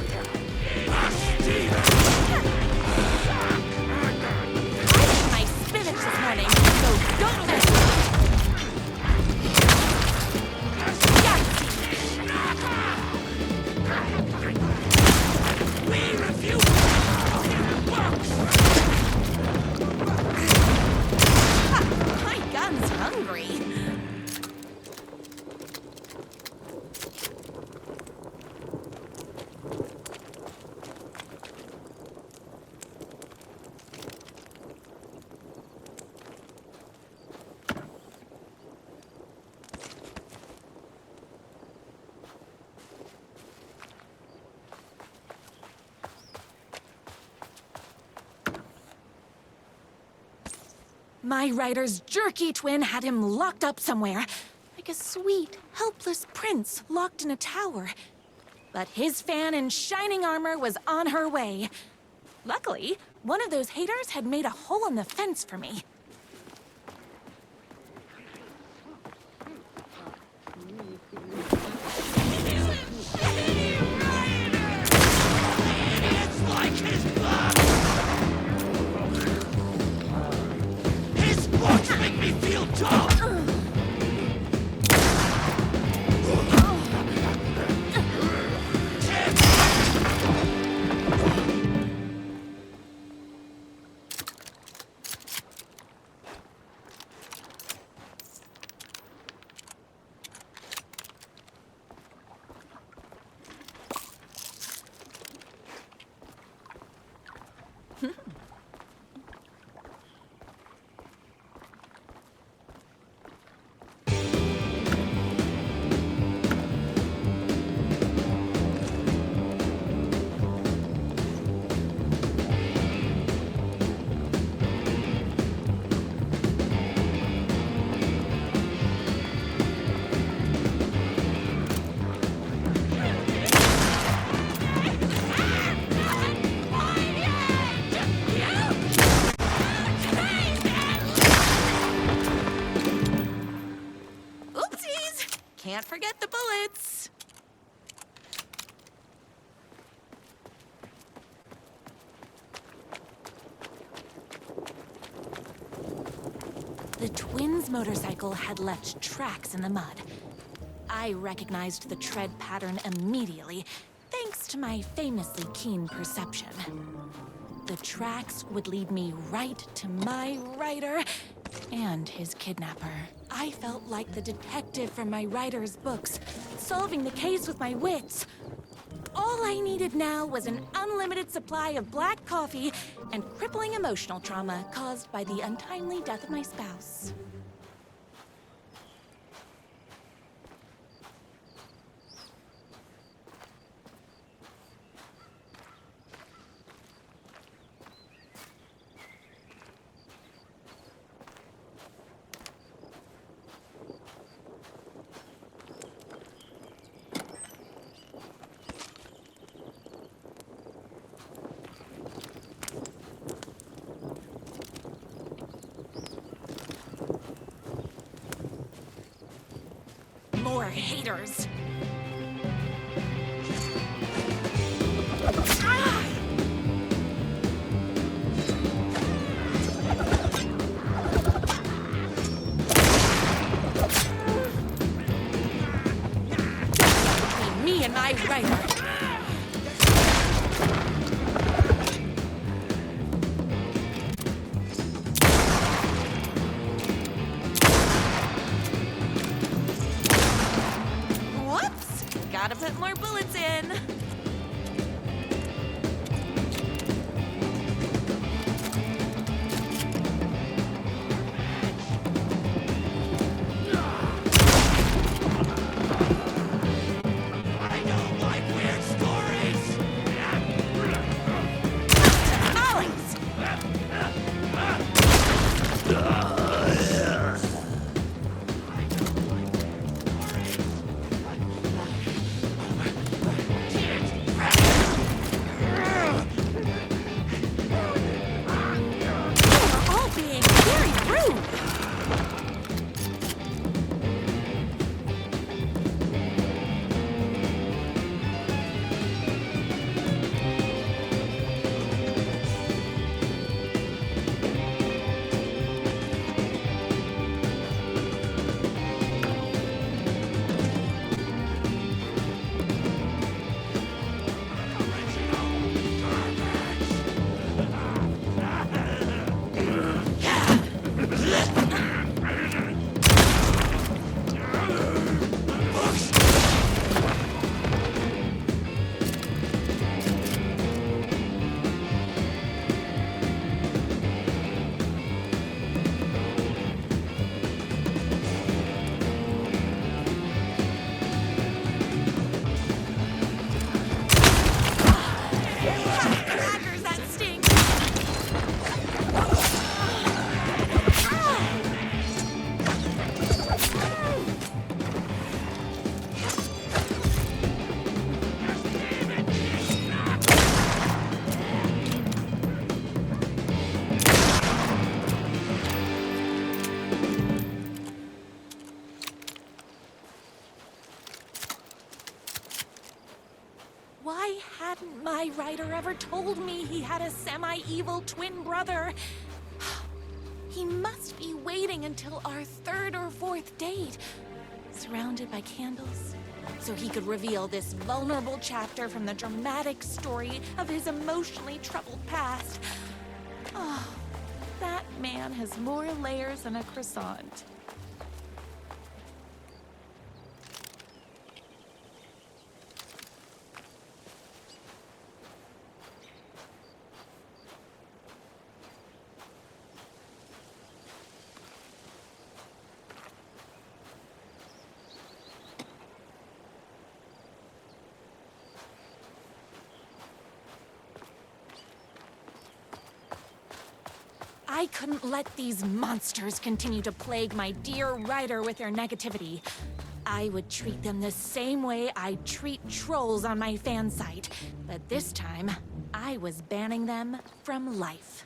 I ate my spinach this morning, so don't mess with me. We refuse. My gun's hungry. My writer's jerky twin had him locked up somewhere, like a sweet, helpless prince locked in a tower. But his fan in shining armor was on her way. Luckily, one of those haters had made a hole in the fence for me. It's like his blood! Books make me feel dumb! Can't forget the bullets. The twins' motorcycle had left tracks in the mud. I recognized the tread pattern immediately, thanks to my famously keen perception. The tracks would lead me right to my writer And his kidnapper. I felt like the detective from my writer's books, solving the case with my wits. All I needed now was an unlimited supply of black coffee and crippling emotional trauma caused by the untimely death of my spouse. More haters. Ah! Between me and my writer. Gotta put more bullets in. I don't like weird stories! You're all being very rude. Crackers, that stinks. Why hadn't my writer ever told me he had a semi-evil twin brother? He must be waiting until our third or fourth date, surrounded by candles, so he could reveal this vulnerable chapter from the dramatic story of his emotionally troubled past. Oh, that man has more layers than a croissant. I couldn't let these monsters continue to plague my dear writer with their negativity. I would treat them the same way I treat trolls on my fan site, but this time, I was banning them from life.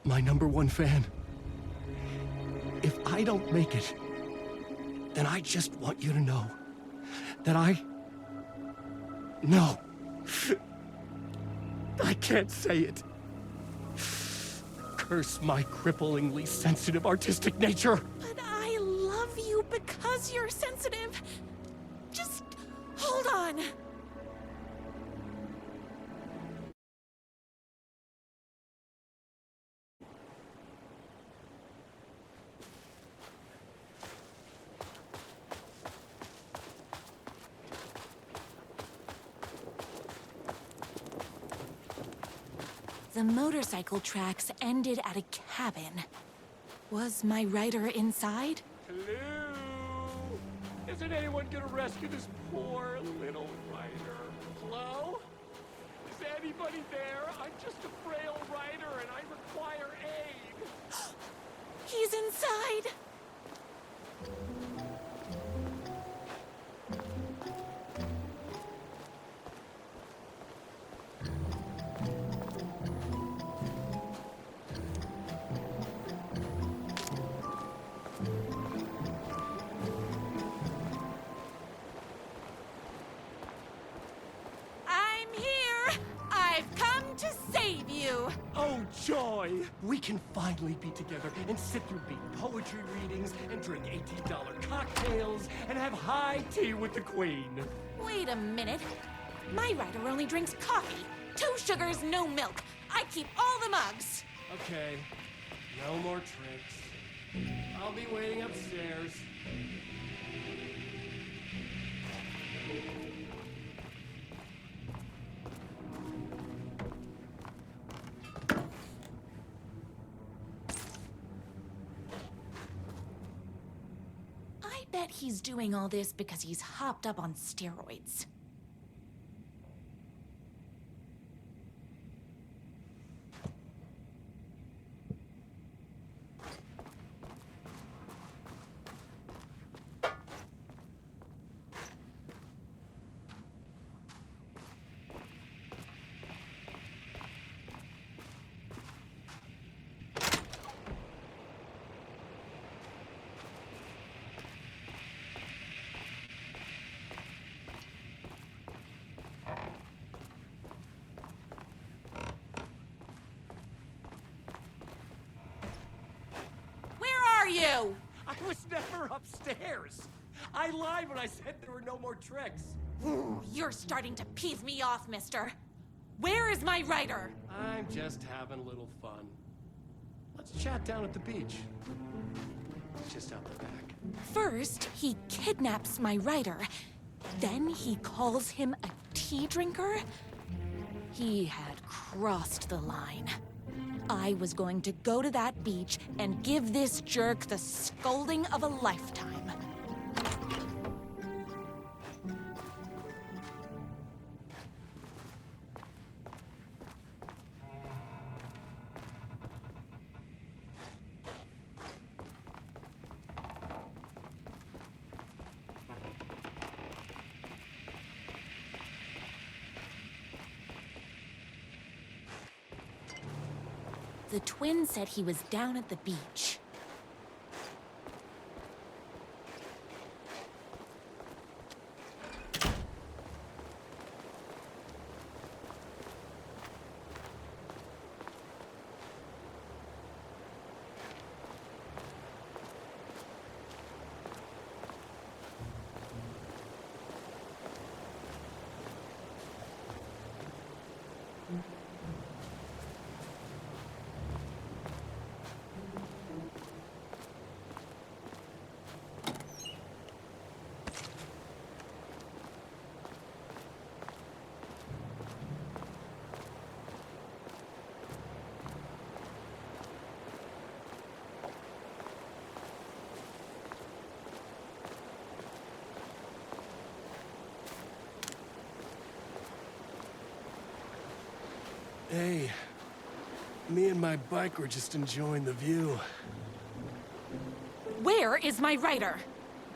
my #1 fan. If I don't make it, then I just want you to know that No. I can't say it. Curse my cripplingly sensitive artistic nature. But I love you because you're sensitive. Just hold on. The motorcycle tracks ended at a cabin. Was my rider inside? Hello? Isn't anyone gonna rescue this poor little rider? Hello? Is anybody there? I'm just a frail rider and I require aid. He's inside. Oh, joy! We can finally be together and sit through beat poetry readings and drink $18 cocktails and have high tea with the Queen. Wait a minute. My rider only drinks coffee. 2 sugars, no milk. I keep all the mugs. Okay, no more tricks. I'll be waiting upstairs. I bet he's doing all this because he's hopped up on steroids. You? I was never upstairs. I lied when I said there were no more tricks. Ooh, you're starting to piss me off, mister. Where is my rider? I'm just having a little fun. Let's chat down at the beach. It's just out the back. First, he kidnaps my rider. Then he calls him a tea drinker. He had crossed the line. I was going to go to that beach and give this jerk the scolding of a lifetime. The twin said he was down at the beach. Hey, me and my bike were just enjoying the view. Where is my rider?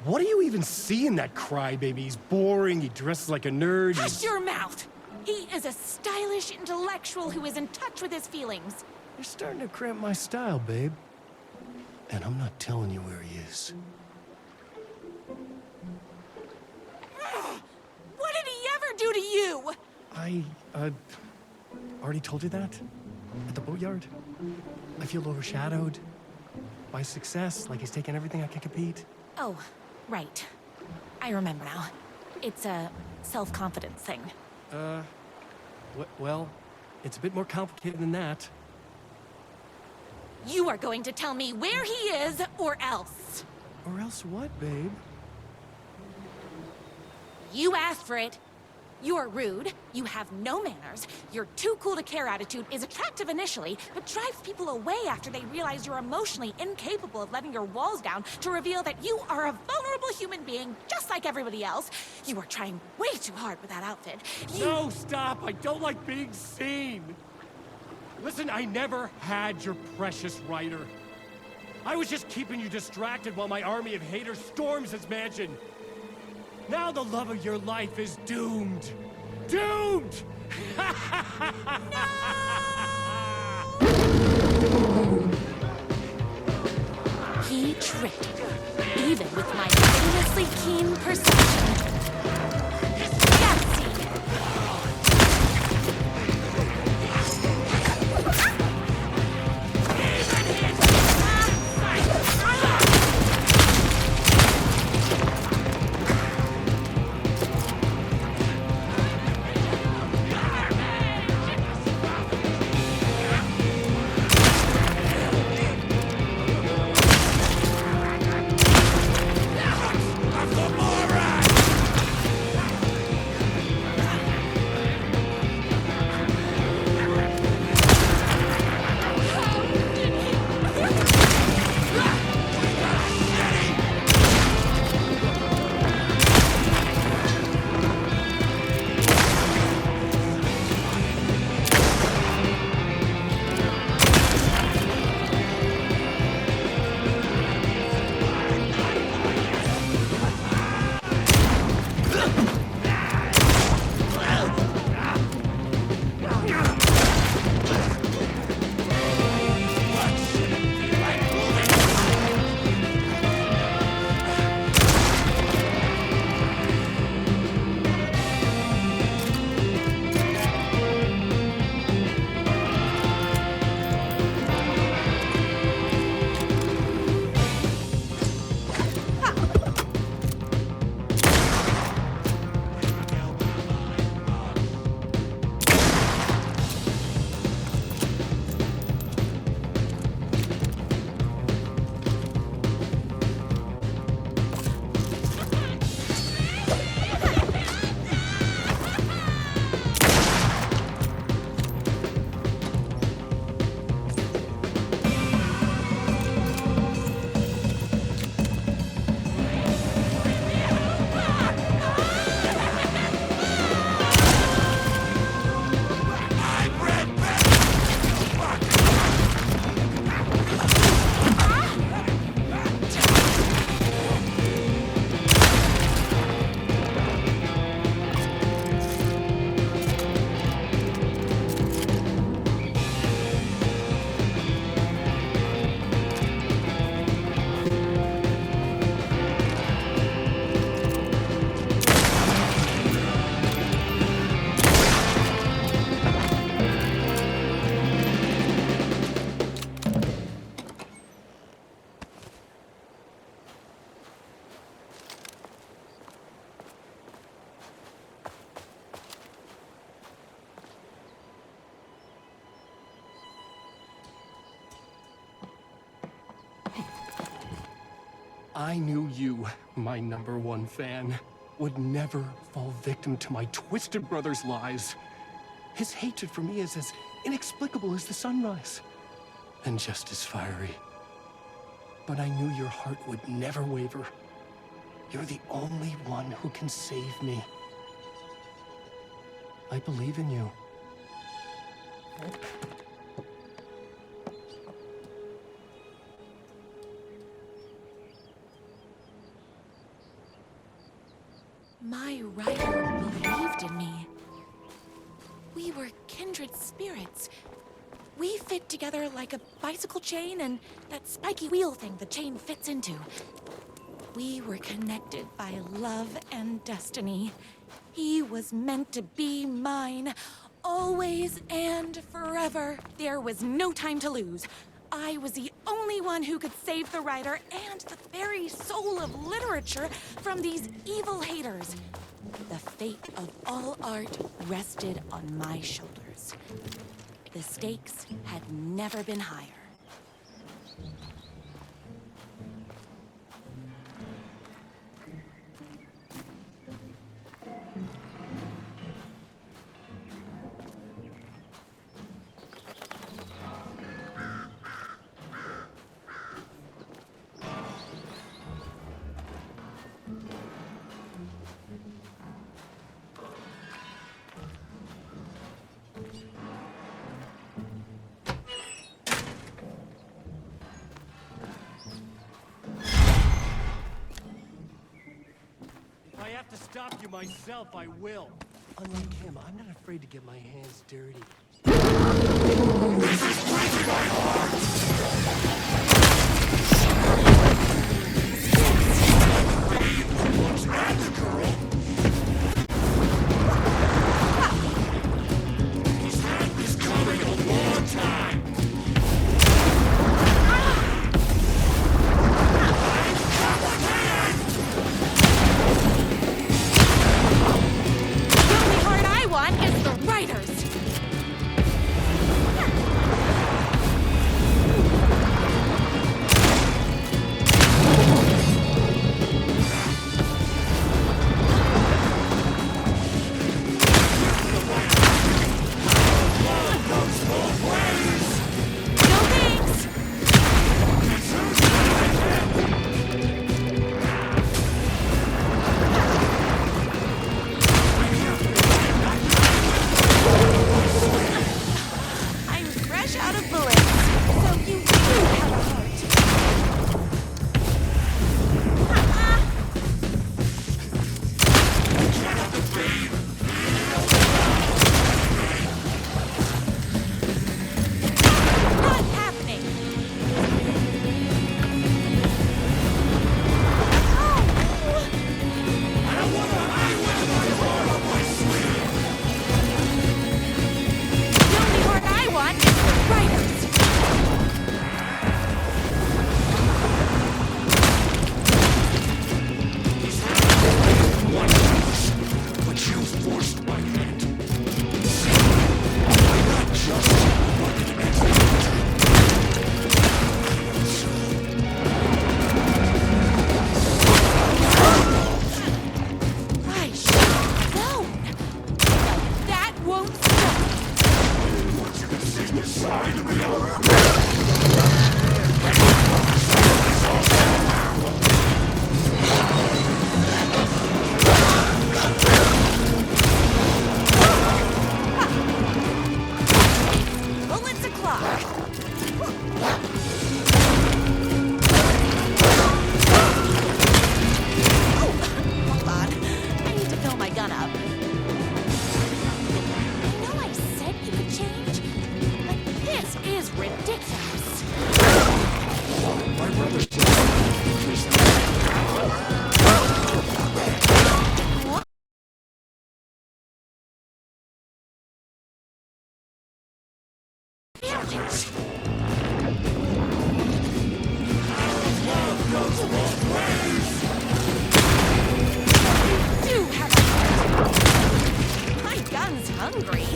What do you even see in that crybaby? He's boring, he dresses like a nerd. Hush your mouth! He is a stylish intellectual who is in touch with his feelings. You're starting to cramp my style, babe. And I'm not telling you where he is. What did he ever do to you? I, already told you that? At the boatyard? I feel overshadowed by success, like he's taking everything I can compete. Oh, right. I remember now. It's a self-confidence thing. Well, it's a bit more complicated than that. You are going to tell me where he is, or else. Or else what, babe? You asked for it. You're rude, you have no manners, your too cool to care attitude is attractive initially, but drives people away after they realize you're emotionally incapable of letting your walls down to reveal that you are a vulnerable human being just like everybody else. You are trying way too hard with that outfit. No, stop! I don't like being seen! Listen, I never had your precious writer. I was just keeping you distracted while my army of haters storms his mansion. Now the love of your life is doomed. Doomed! He tricked you, even with my famously keen perception. I knew you, my #1 fan, would never fall victim to my twisted brother's lies. His hatred for me is as inexplicable as the sunrise, and just as fiery. But I knew your heart would never waver. You're the only one who can save me. I believe in you. My writer believed in me. We were kindred spirits. We fit together like a bicycle chain and that spiky wheel thing the chain fits into. We were connected by love and destiny. He was meant to be mine, always and forever. There was no time to lose. I was the only one who could save the writer and the very soul of literature from these evil haters. The fate of all art rested on my shoulders. The stakes had never been higher. If I have to stop you myself, I will. Unlike him, I'm not afraid to get my hands dirty. This is breaking my heart! What's that, girl? He's had this coming a long time! The only heart I want is the writer's. I'm fresh out of bullets, so you do have a heart. Not happening. The only heart I want is the writer's. But you forced my hand. I'm not just an executor. I should have known. But that won't stop. Want you to see this side of me? Bullets o'clock. Hold on. I need to fill my gun up. I know I said you could change, but this is ridiculous. My brother's Do have a heart. My gun's hungry.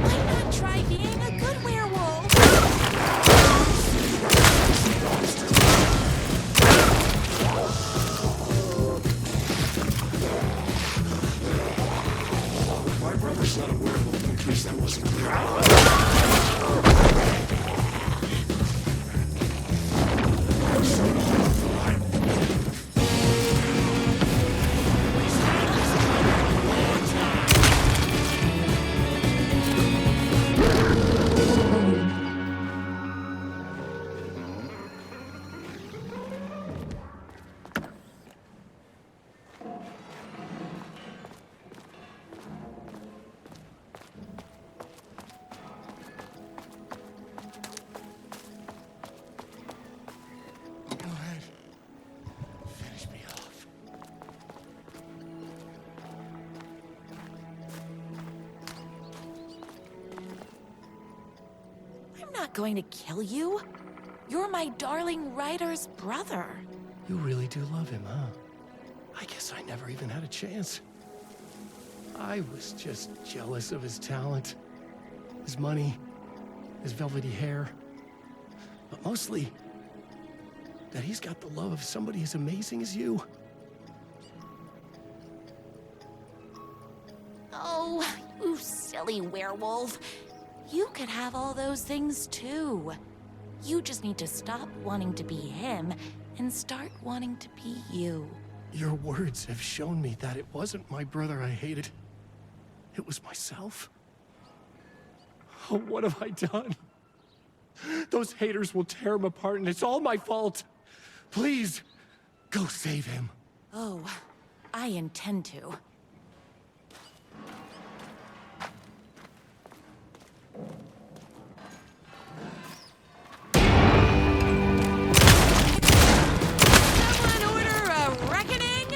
Why not try being a good werewolf? not going to kill you. You're my darling writer's brother. You really do love him, huh? I guess I never even had a chance. I was just jealous of his talent, his money, his velvety hair. But mostly, that he's got the love of somebody as amazing as you. Oh, you silly werewolf. You could have all those things too. You just need to stop wanting to be him and start wanting to be you. Your words have shown me that it wasn't my brother I hated. It was myself. Oh, what have I done? Those haters will tear him apart, and it's all my fault. Please, go save him. Oh, I intend to. Someone order a reckoning?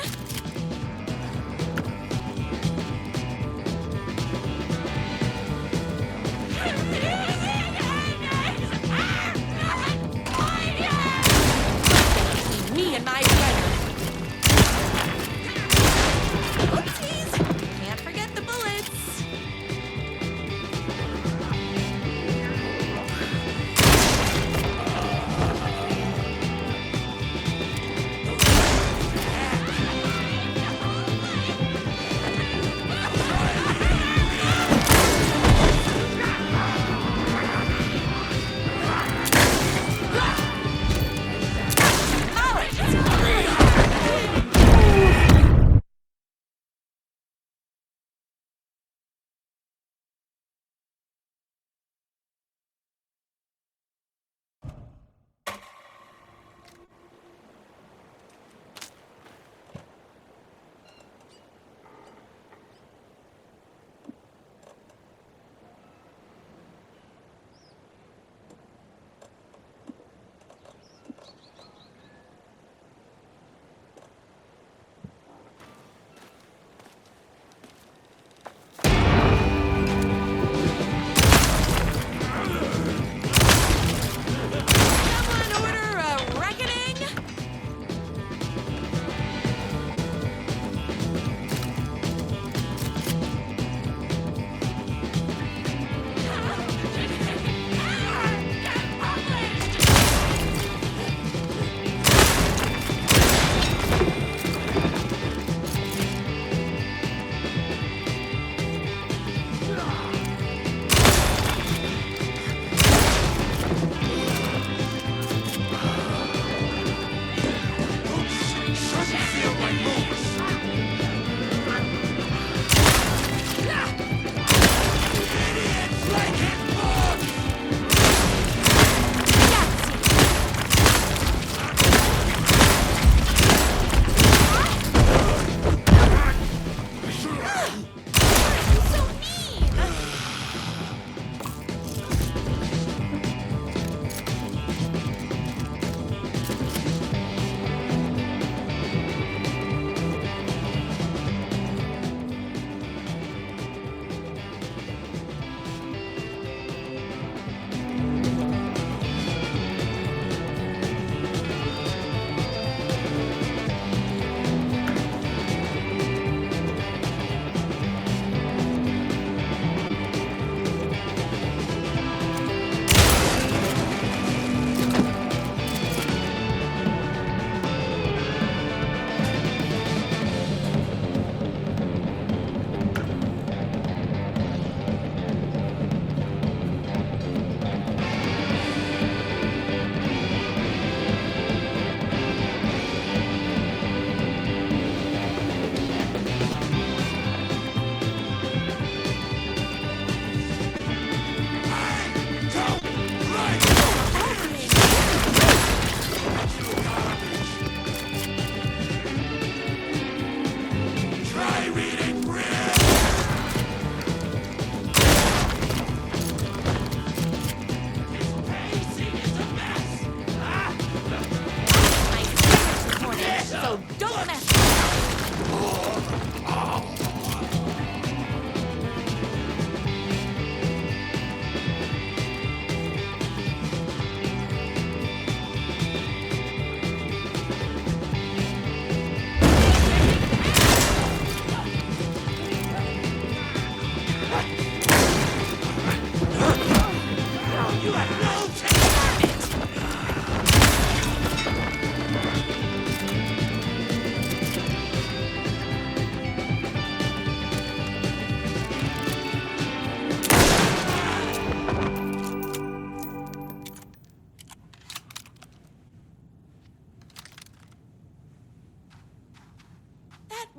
Me and my brother. Oops.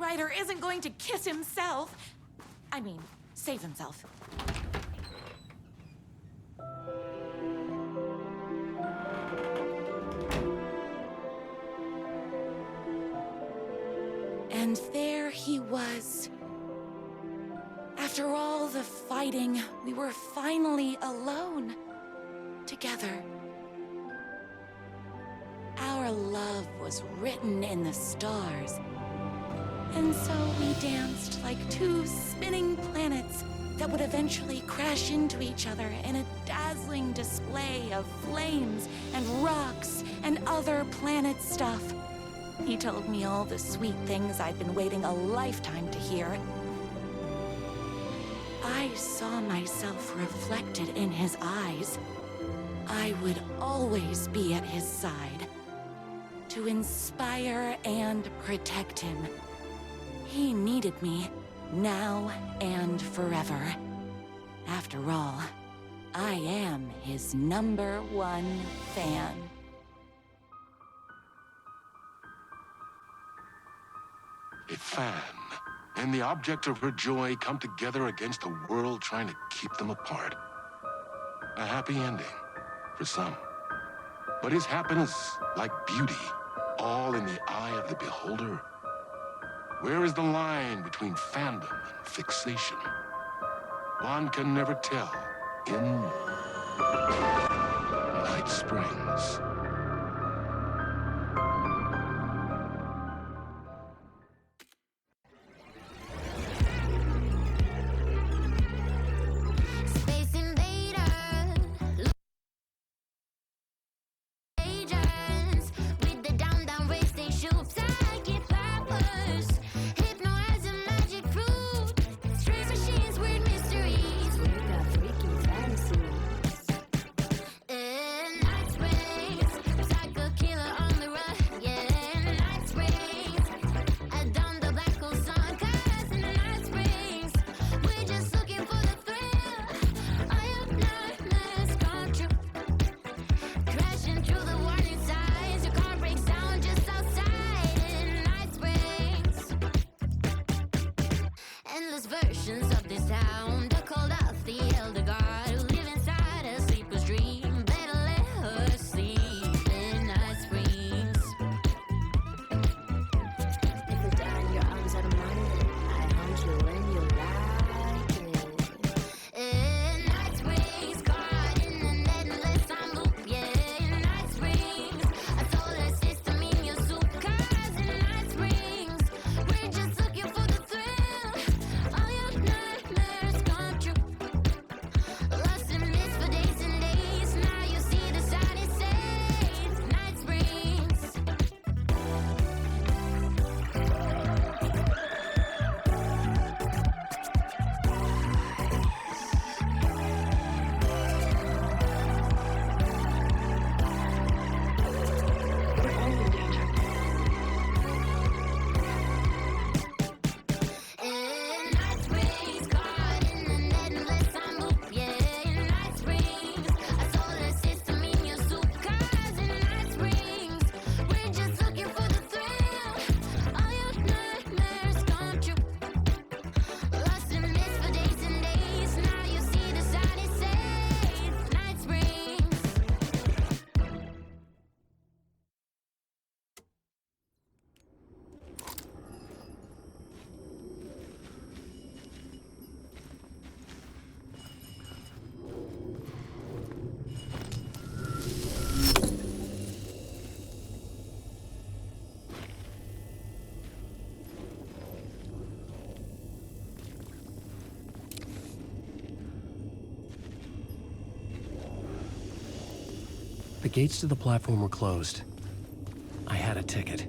writer isn't going to kiss himself. I mean, save himself. And there he was. After all the fighting, we were finally alone. Together. Our love was written in the stars. And so we danced like two spinning planets that would eventually crash into each other in a dazzling display of flames and rocks and other planet stuff. He told me all the sweet things I'd been waiting a lifetime to hear. I saw myself reflected in his eyes. I would always be at his side, to inspire and protect him. He needed me, now and forever. After all, I am his #1 fan. A fan and the object of her joy come together against a world trying to keep them apart. A happy ending for some. But is happiness, like beauty, all in the eye of the beholder? Where is the line between fandom and fixation? One can never tell in Night Springs. Space Invader, agents with the down race they shoot psychic powers, hypnotism magic fruit, strange machines, weird mysteries. We got freaky fantasies. Night Springs, psycho killer on the run. Yeah, Night Springs, I down the black hole sun. 'Cause in Night Springs, we're just looking for the thrill. All your nightmares come true. Crashing through the warning signs, your car breaks down just outside in Night Springs. Endless versions of this town, they called out the elder god who live inside a sleeper's dream. Better let her sleep in Night Springs. If you're down, your arms out of mine, I hunt you when you like it. Night Springs, caught in an endless time loop. Yeah, Night Springs, a solar system in your soup. 'Cause in Night Springs, we're just looking for the thrill. All your nightmares come true. Lost in mist for days and days. Now you see the sign it says Night Springs. Night Springs, caught in an endless time loop. Yeah, Night Springs, a solar system in your soup. 'Cause in Night Springs, we're just looking for the thrill. All your nightmares come true. Lost in mist for days and days. Now you see the sign it says Night Springs. The gates to the platform were closed. I had a ticket.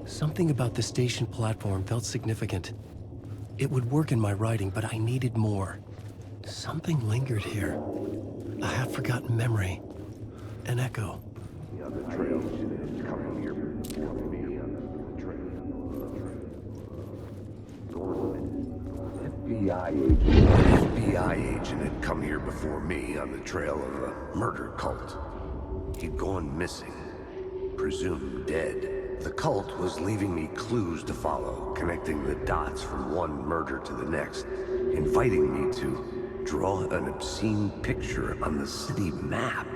Something about the station platform felt significant. It would work in my writing, but I needed more. Something lingered here. A half-forgotten memory. An echo. Coming here. Coming on the trail. FBI agent had come here before me on the trail of a murder cult. He'd gone missing, presumed dead. The cult was leaving me clues to follow, connecting the dots from one murder to the next, inviting me to draw an obscene picture on the city map.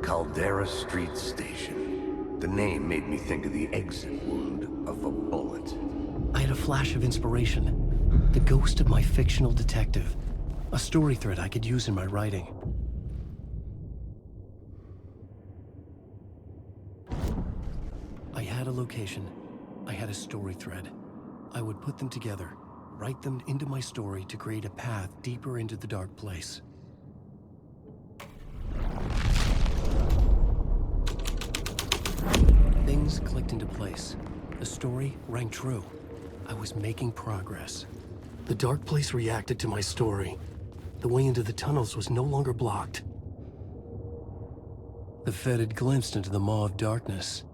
Caldera Street Station. The name made me think of the exit wound of a bullet. I had a flash of inspiration. The ghost of my fictional detective. A story thread I could use in my writing. I had a location. I had a story thread. I would put them together, write them into my story to create a path deeper into the dark place. Things clicked into place. The story rang true. I was making progress. The dark place reacted to my story. The way into the tunnels was no longer blocked. The Fed had glimpsed into the maw of darkness.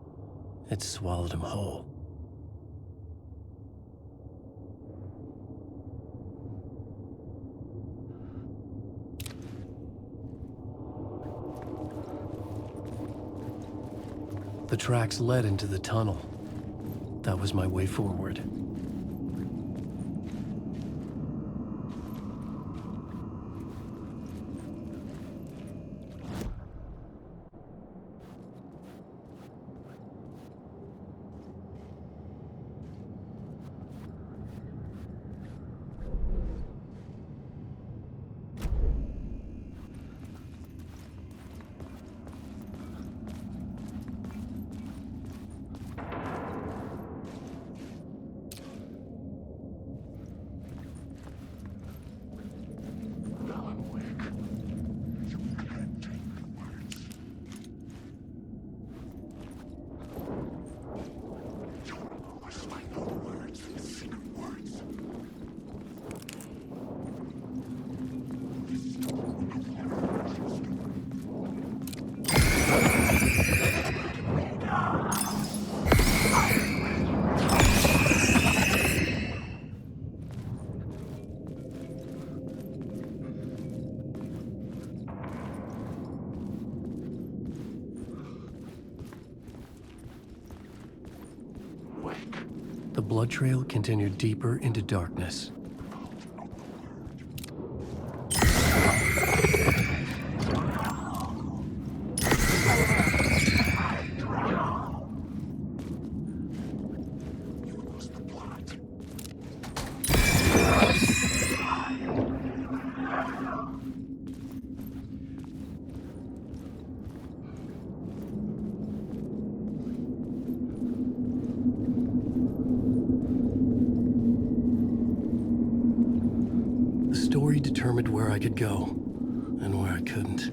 It swallowed him whole. The tracks led into the tunnel. That was my way forward. The blood trail continued deeper into darkness. The story determined where I could go and where I couldn't.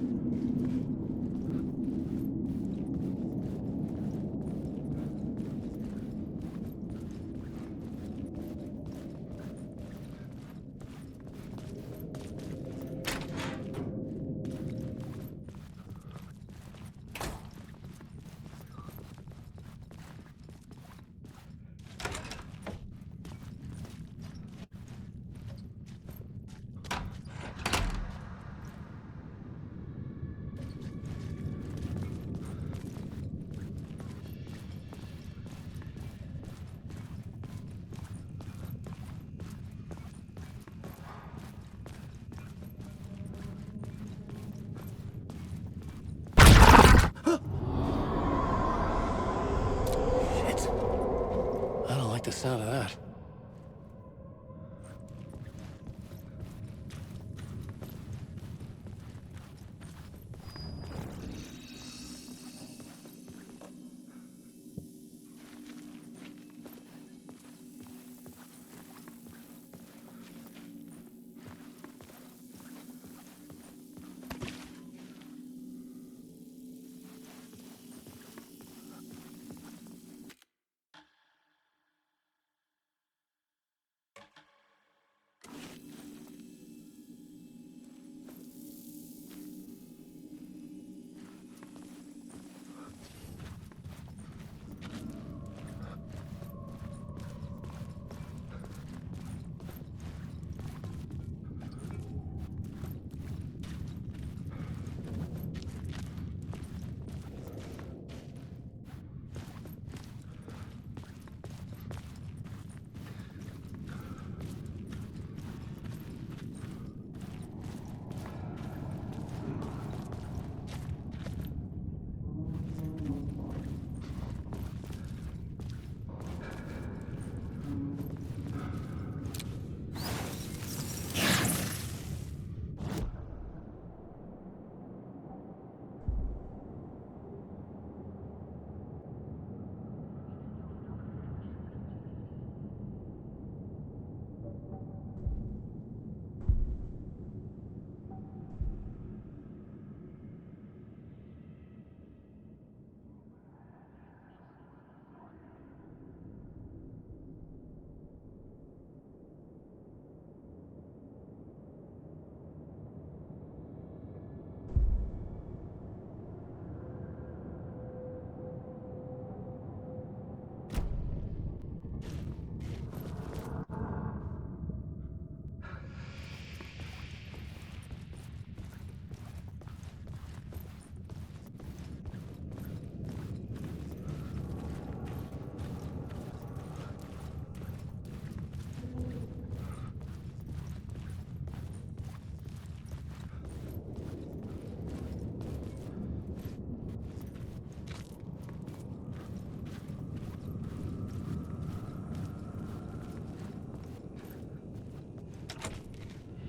The sound of that.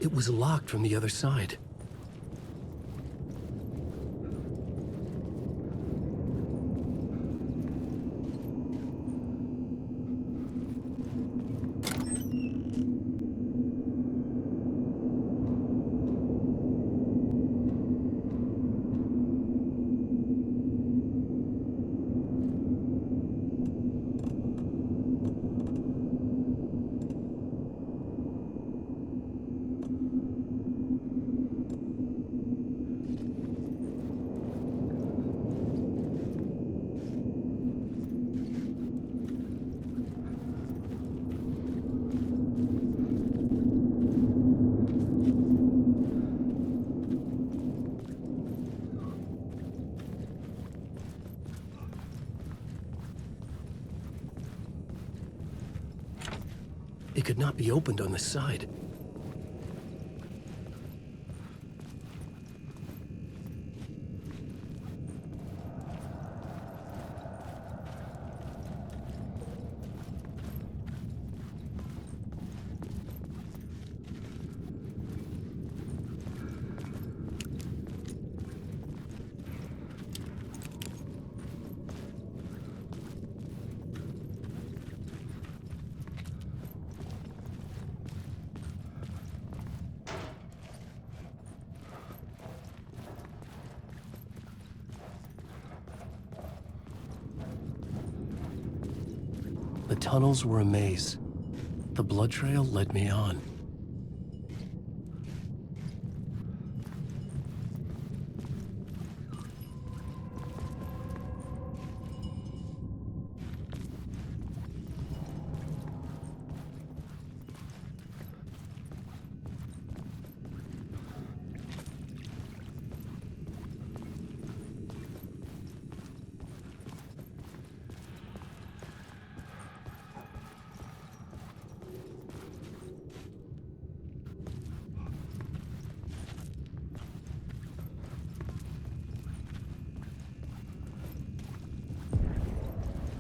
It was locked from the other side. It could not be opened on the side. The tunnels were a maze. The blood trail led me on.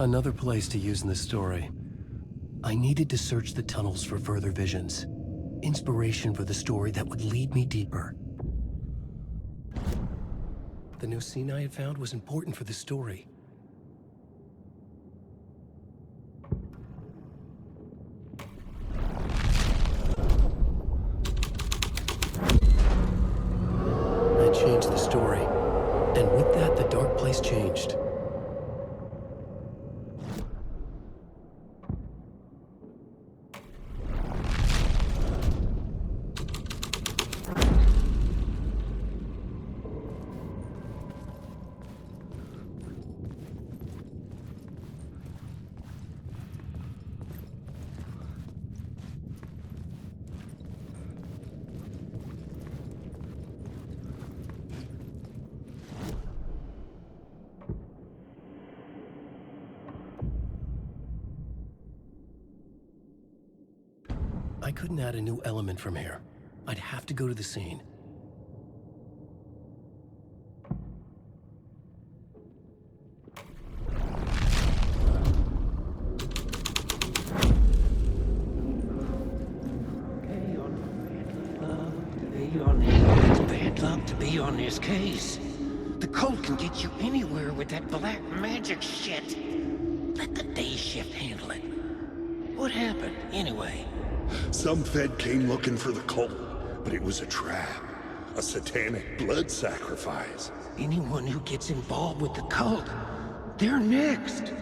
Another place to use in the story. I needed to search the tunnels for further visions. Inspiration for the story that would lead me deeper. The new scene I had found was important for the story. I changed the story, and with that, the dark place changed. I couldn't add a new element from here. I'd have to go to the scene. Bad luck to be on this case. The cult can get you anywhere with that black magic shit. Let the day shift handle it. What happened, anyway? Some Fed came looking for the cult, but it was a trap. A satanic blood sacrifice. Anyone who gets involved with the cult, they're next.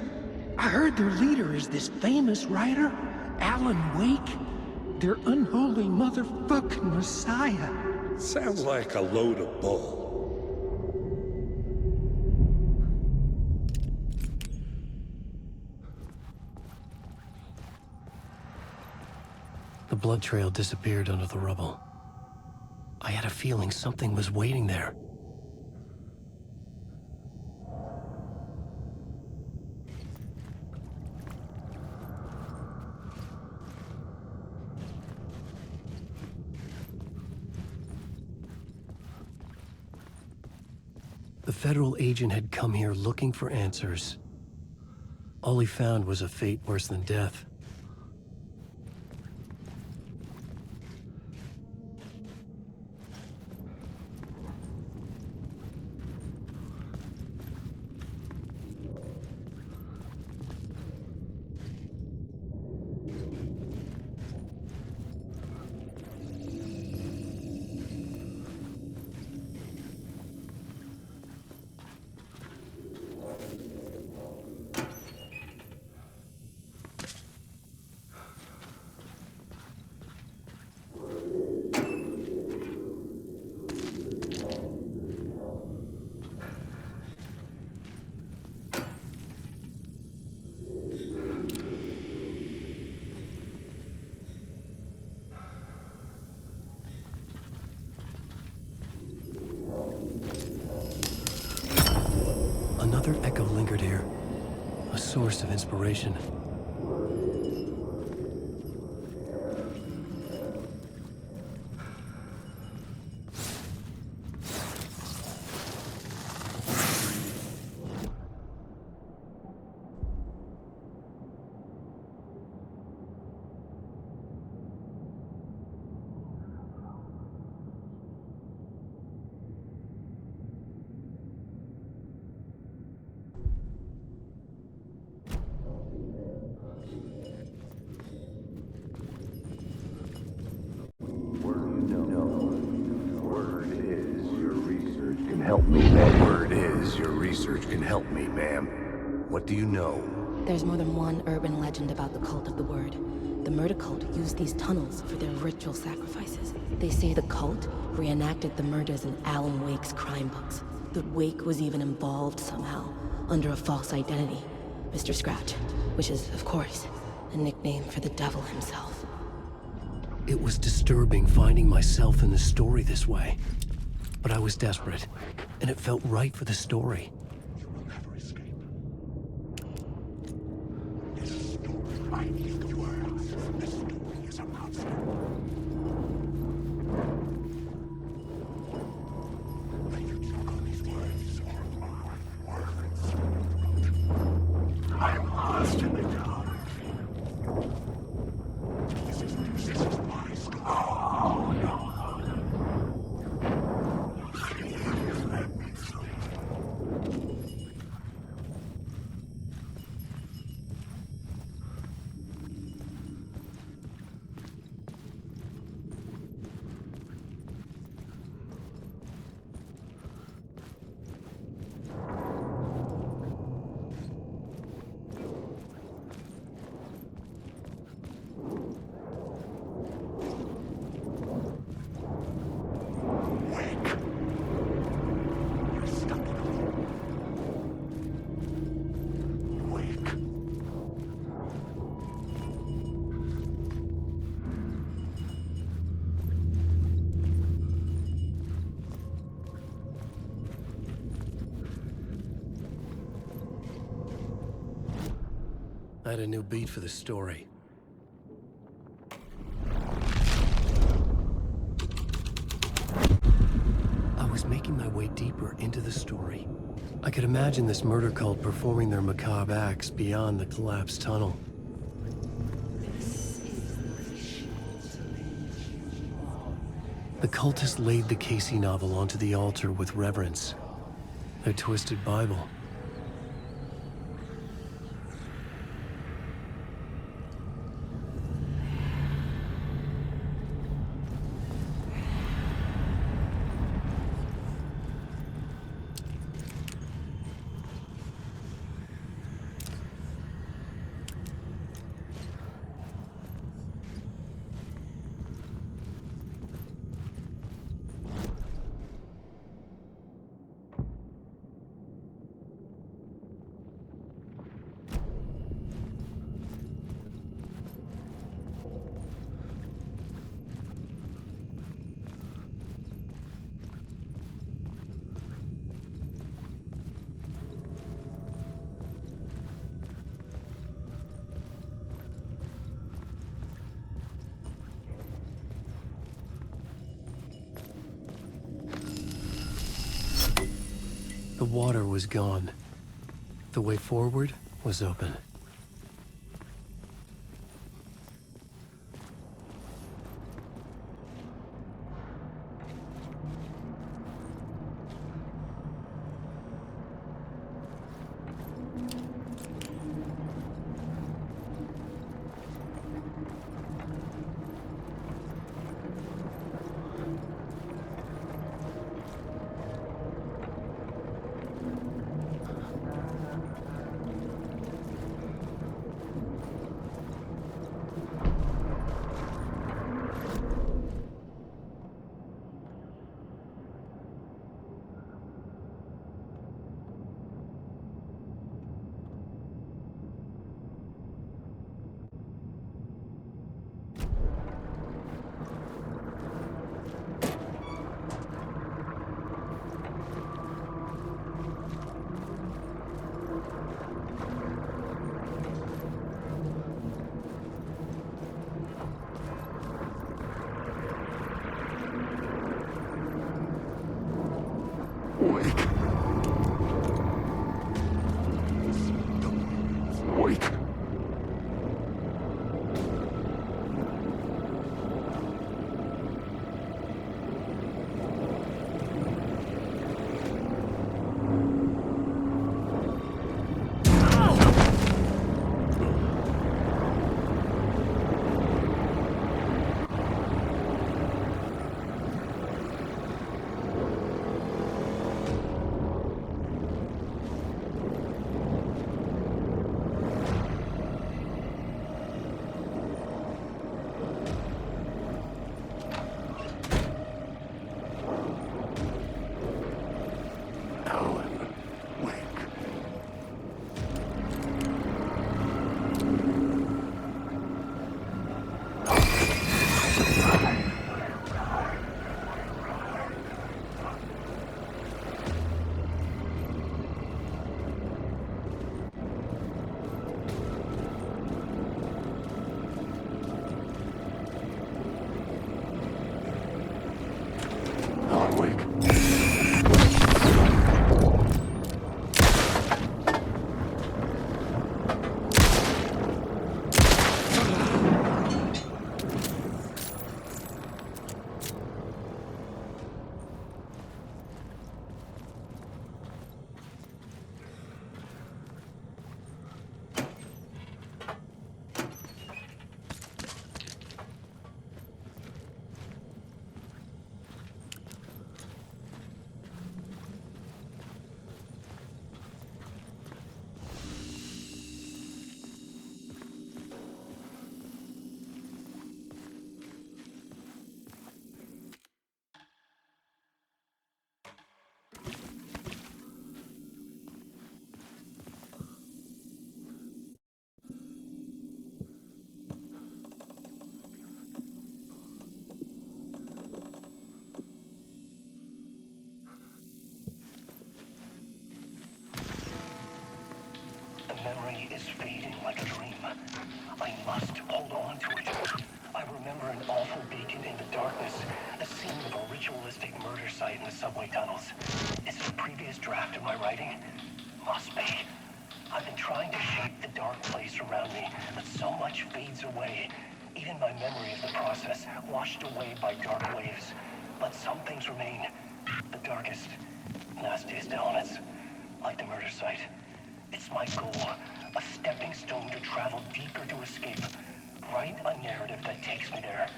I heard their leader is this famous writer, Alan Wake. Their unholy motherfucking messiah. Sounds like a load of bull. The blood trail disappeared under the rubble. I had a feeling something was waiting there. The federal agent had come here looking for answers. All he found was a fate worse than death. Another echo lingered here, a source of inspiration. What do you know? There's more than one urban legend about the cult of the Word. The murder cult used these tunnels for their ritual sacrifices. They say the cult reenacted the murders in Alan Wake's crime books. That Wake was even involved somehow, under a false identity. Mr. Scratch, which is, of course, a nickname for the devil himself. It was disturbing finding myself in the story this way. But I was desperate, and it felt right for the story. I had a new beat for the story. I was making my way deeper into the story. I could imagine this murder cult performing their macabre acts beyond the collapsed tunnel. The cultists laid the Casey novel onto the altar with reverence. Their twisted Bible. The water was gone. The way forward was open. Wake. Memory is fading like a dream. I must hold on to it. I remember an awful beacon in the darkness, the scene of a ritualistic murder site in the subway tunnels. Is it a previous draft of my writing? Must be. I've been trying to shape the dark place around me, but so much fades away. Even my memory of the process, washed away by dark waves. But some things remain. The darkest, nastiest elements, like the murder site. It's my goal, a stepping stone to travel deeper to escape. Write a narrative that takes me there.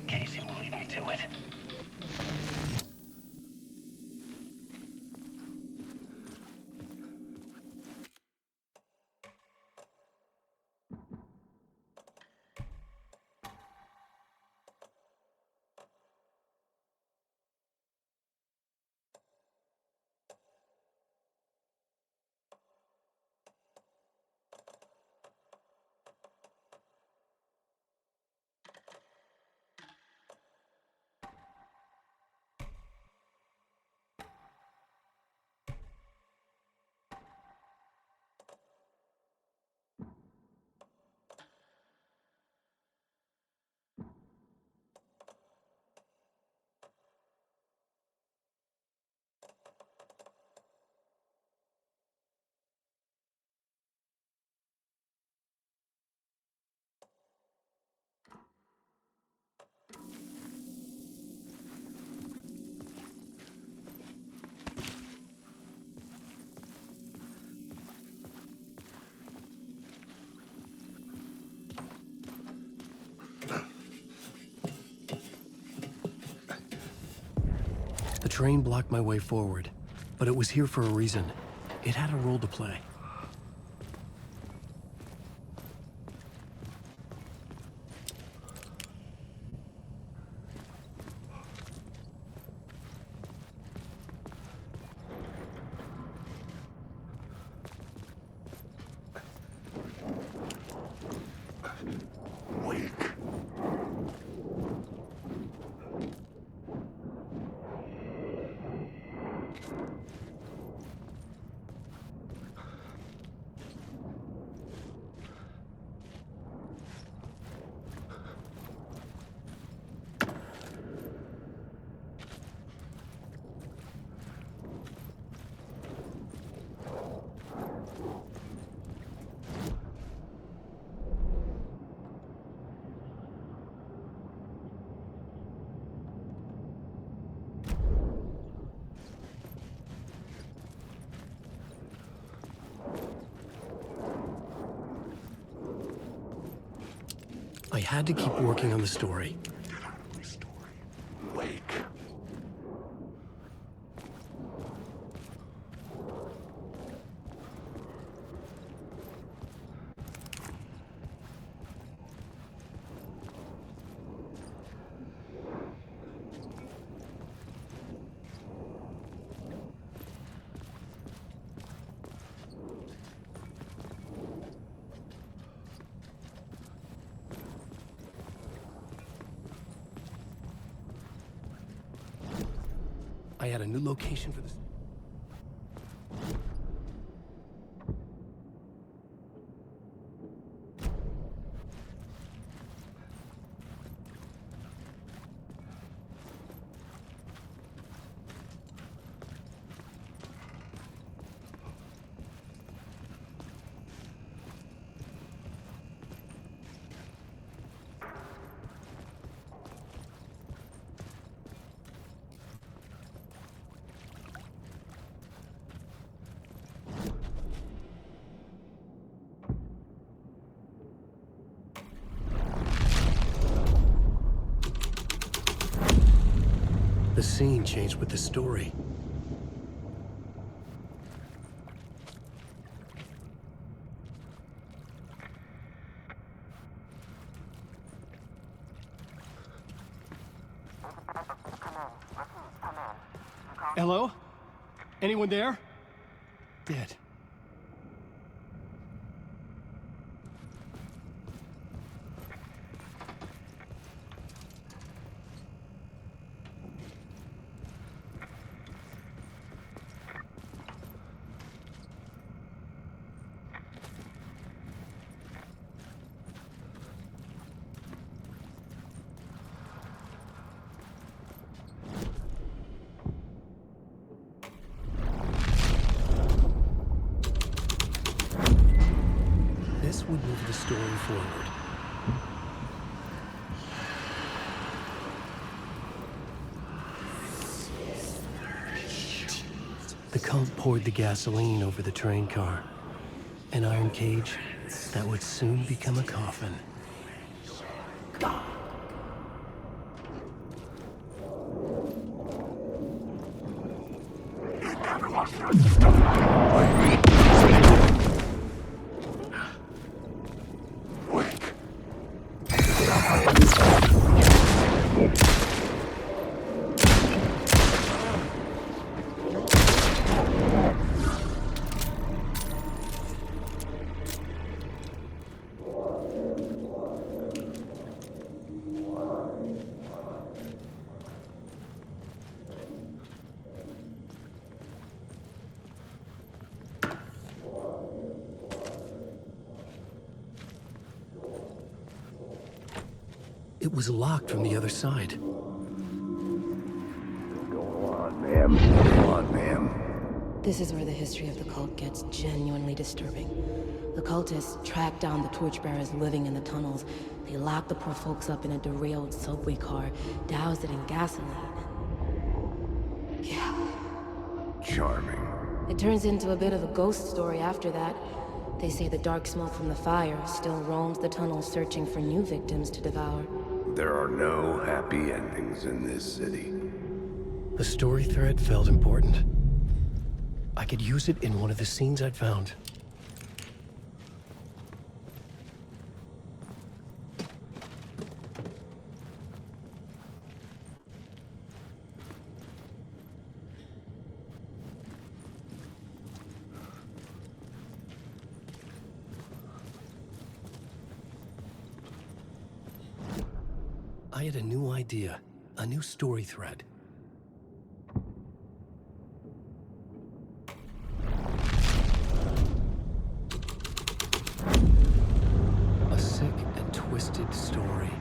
Casey will lead me to it. train blocked my way forward, but it was here for a reason. It had a role to play. I had to keep working on the story. Wake. I had a new location for this. The scene changed with the story. Hello? Anyone there? Dead. This would move the story forward. The cult poured the gasoline over the train car. An iron cage that would soon become a coffin. It was locked from the other side. Go on, ma'am. Go on, ma'am. This is where the history of the cult gets genuinely disturbing. The cultists tracked down the torchbearers living in the tunnels. They locked the poor folks up in a derailed subway car, doused it in gasoline. Yeah. Charming. It turns into a bit of a ghost story after that. They say the dark smoke from the fire still roams the tunnels searching for new victims to devour. There are no happy endings in this city. The story thread felt important. I could use it in one of the scenes I'd found. I had a new idea, a new story thread. A sick and twisted story,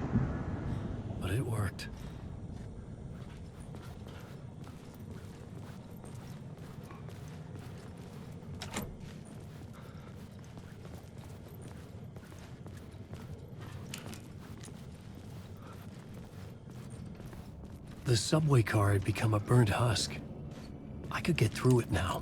but it worked. The subway car had become a burnt husk. I could get through it now.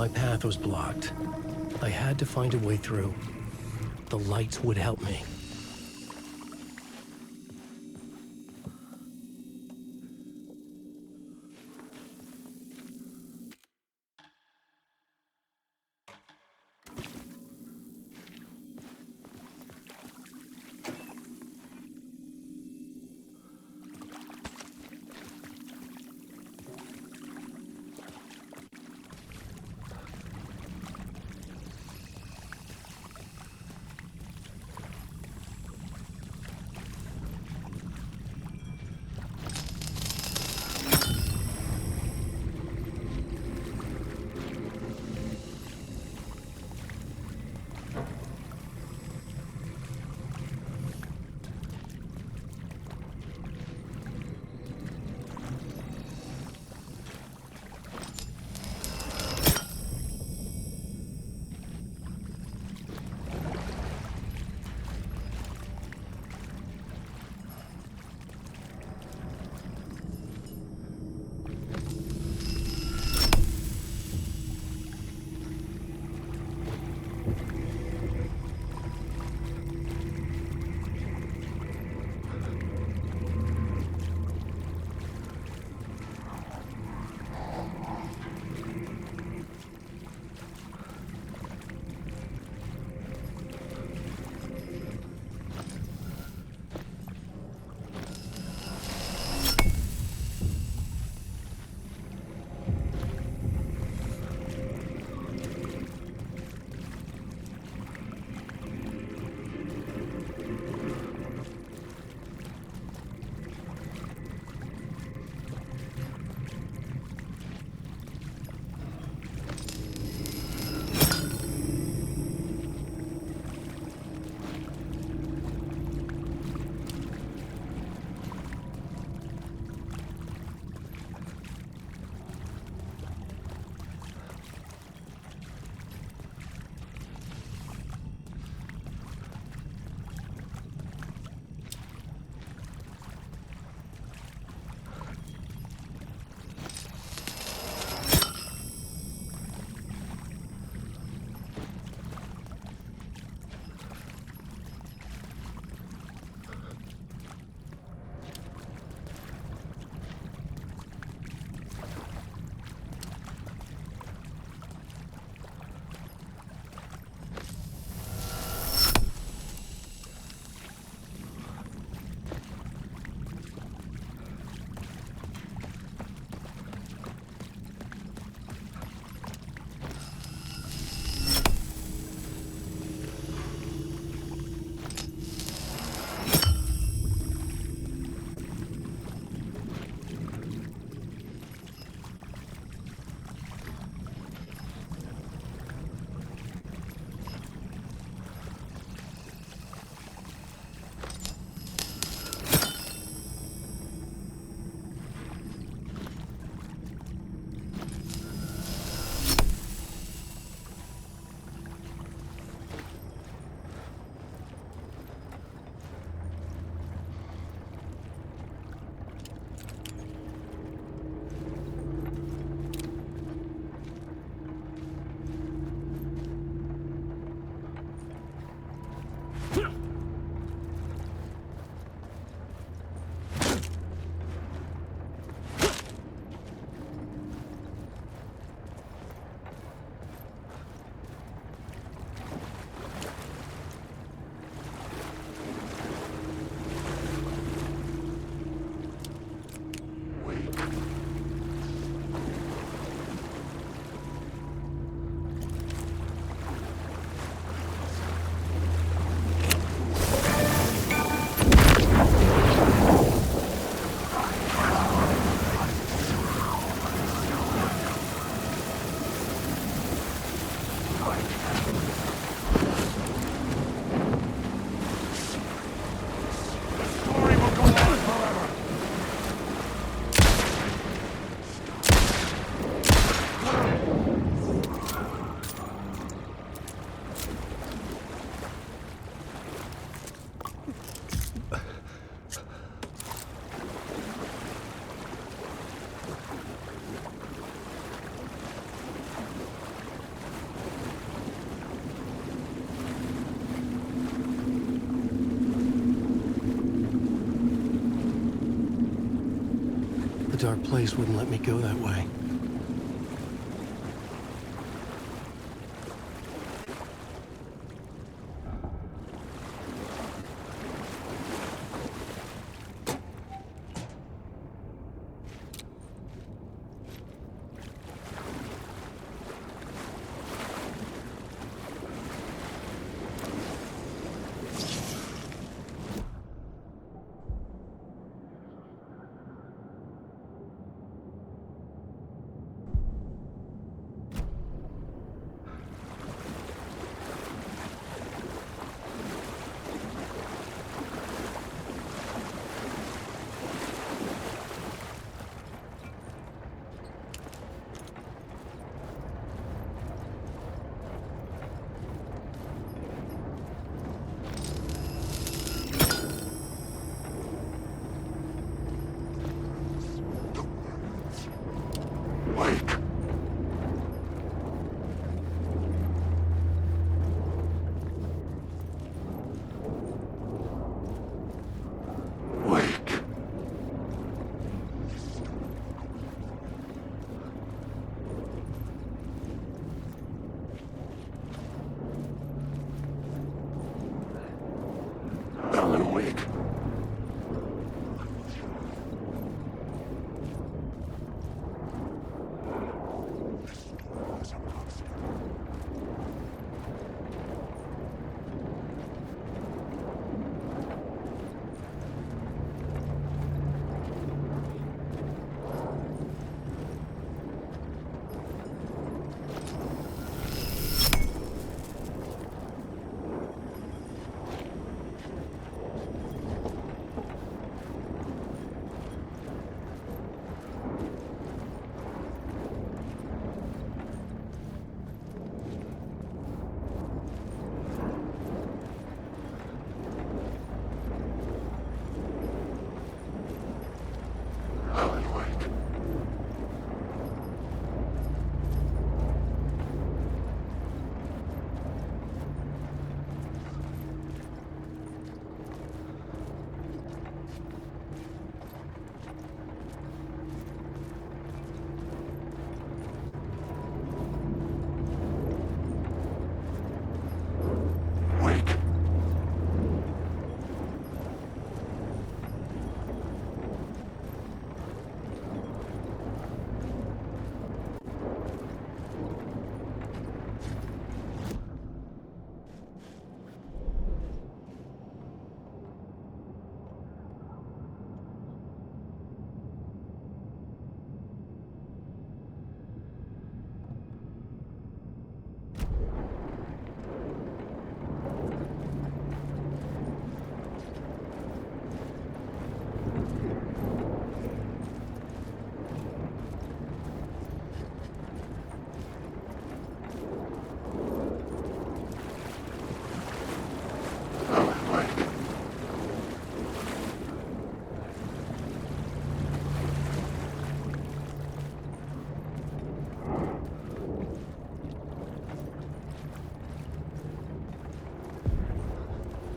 My path was blocked. I had to find a way through. The lights would help me. dark place wouldn't let me go that way.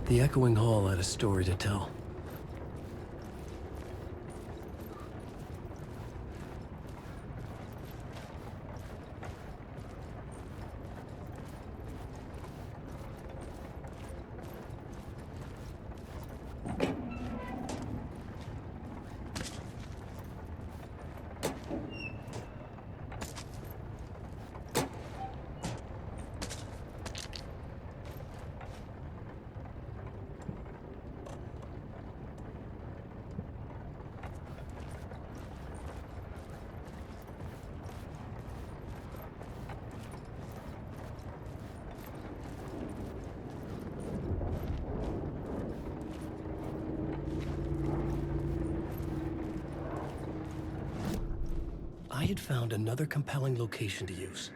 The echoing hall had a story to tell. I had found another compelling location to use.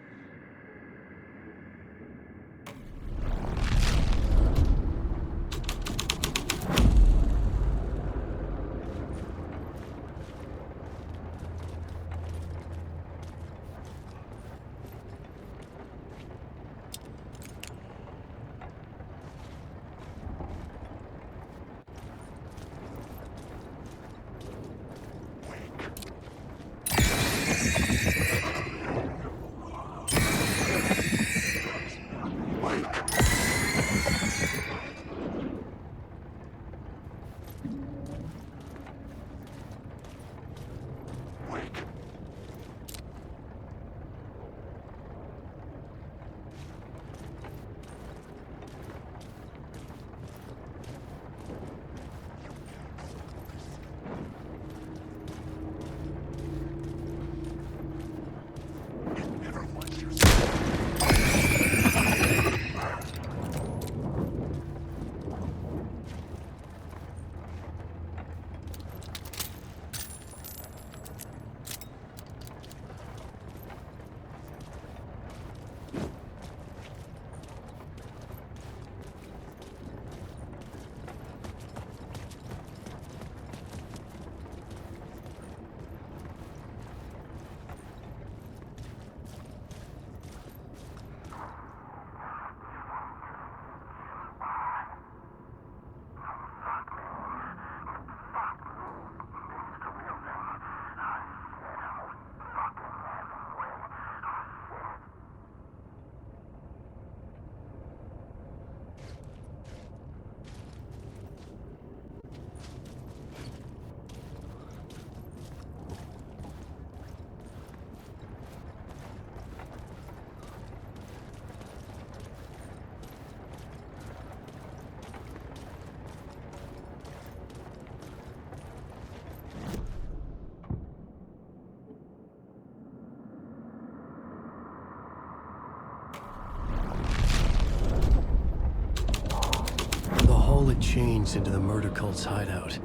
had changed into the murder cult's hideout.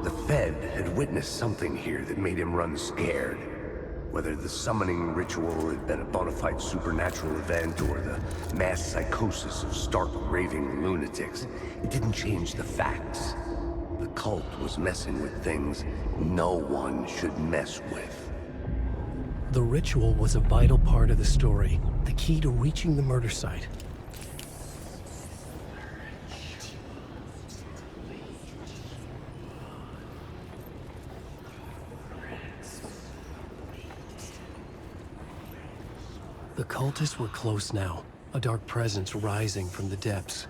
The Fed had witnessed something here that made him run scared. Whether the summoning ritual had been a bona fide supernatural event or the mass psychosis of stark raving lunatics, it didn't change the facts. The cult was messing with things no one should mess with. The ritual was a vital part of the story, the key to reaching the murder site. The cultists were close now, a dark presence rising from the depths.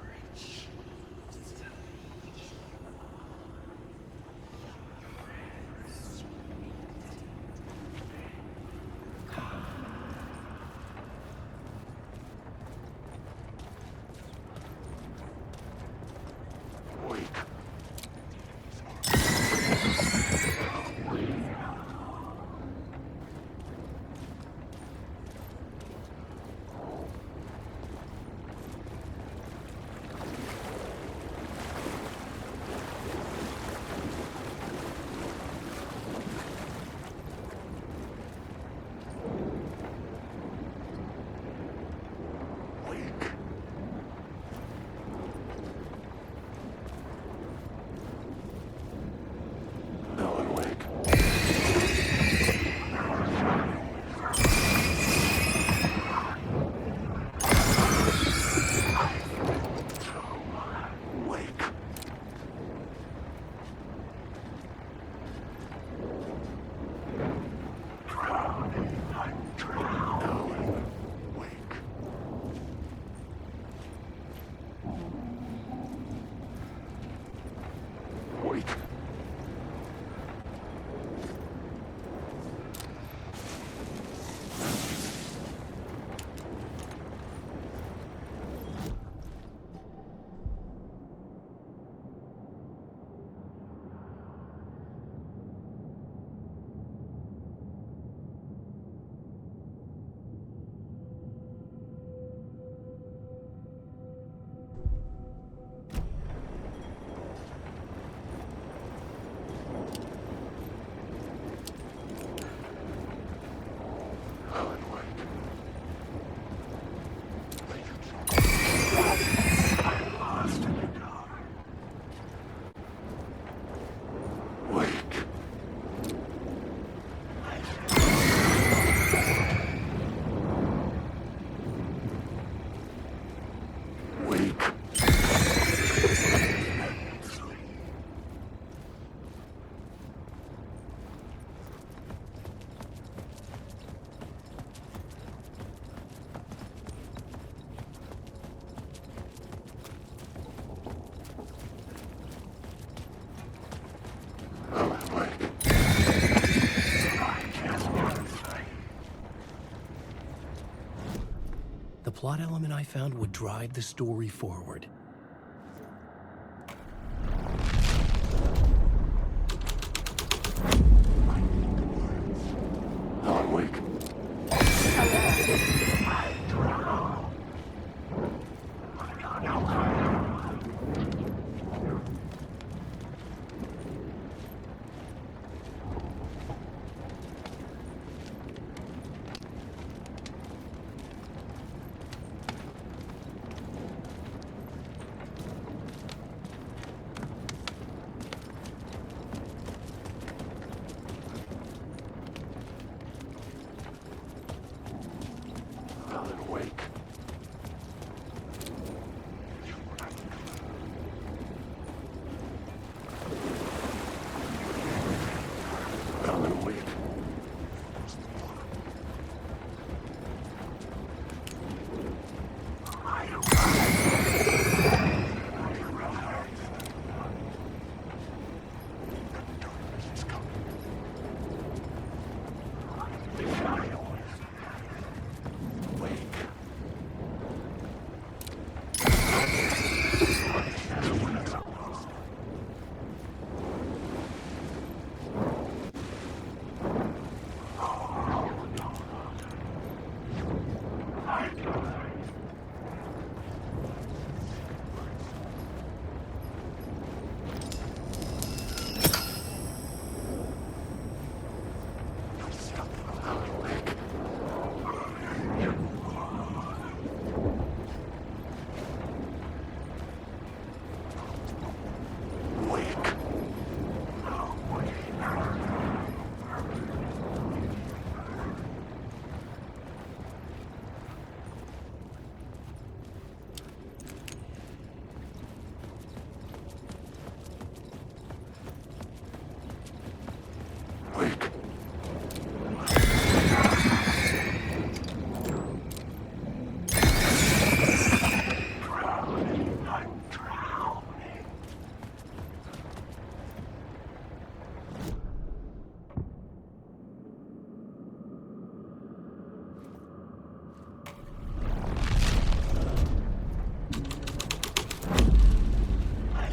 The plot element I found would drive the story forward.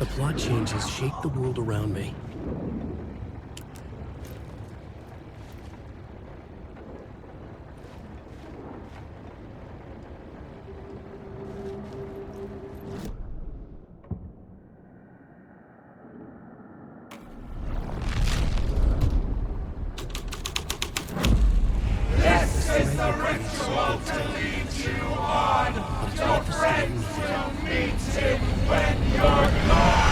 The plot changes shape the world around me. This is the ritual to lead you on. Your friends will meet him when you're gone.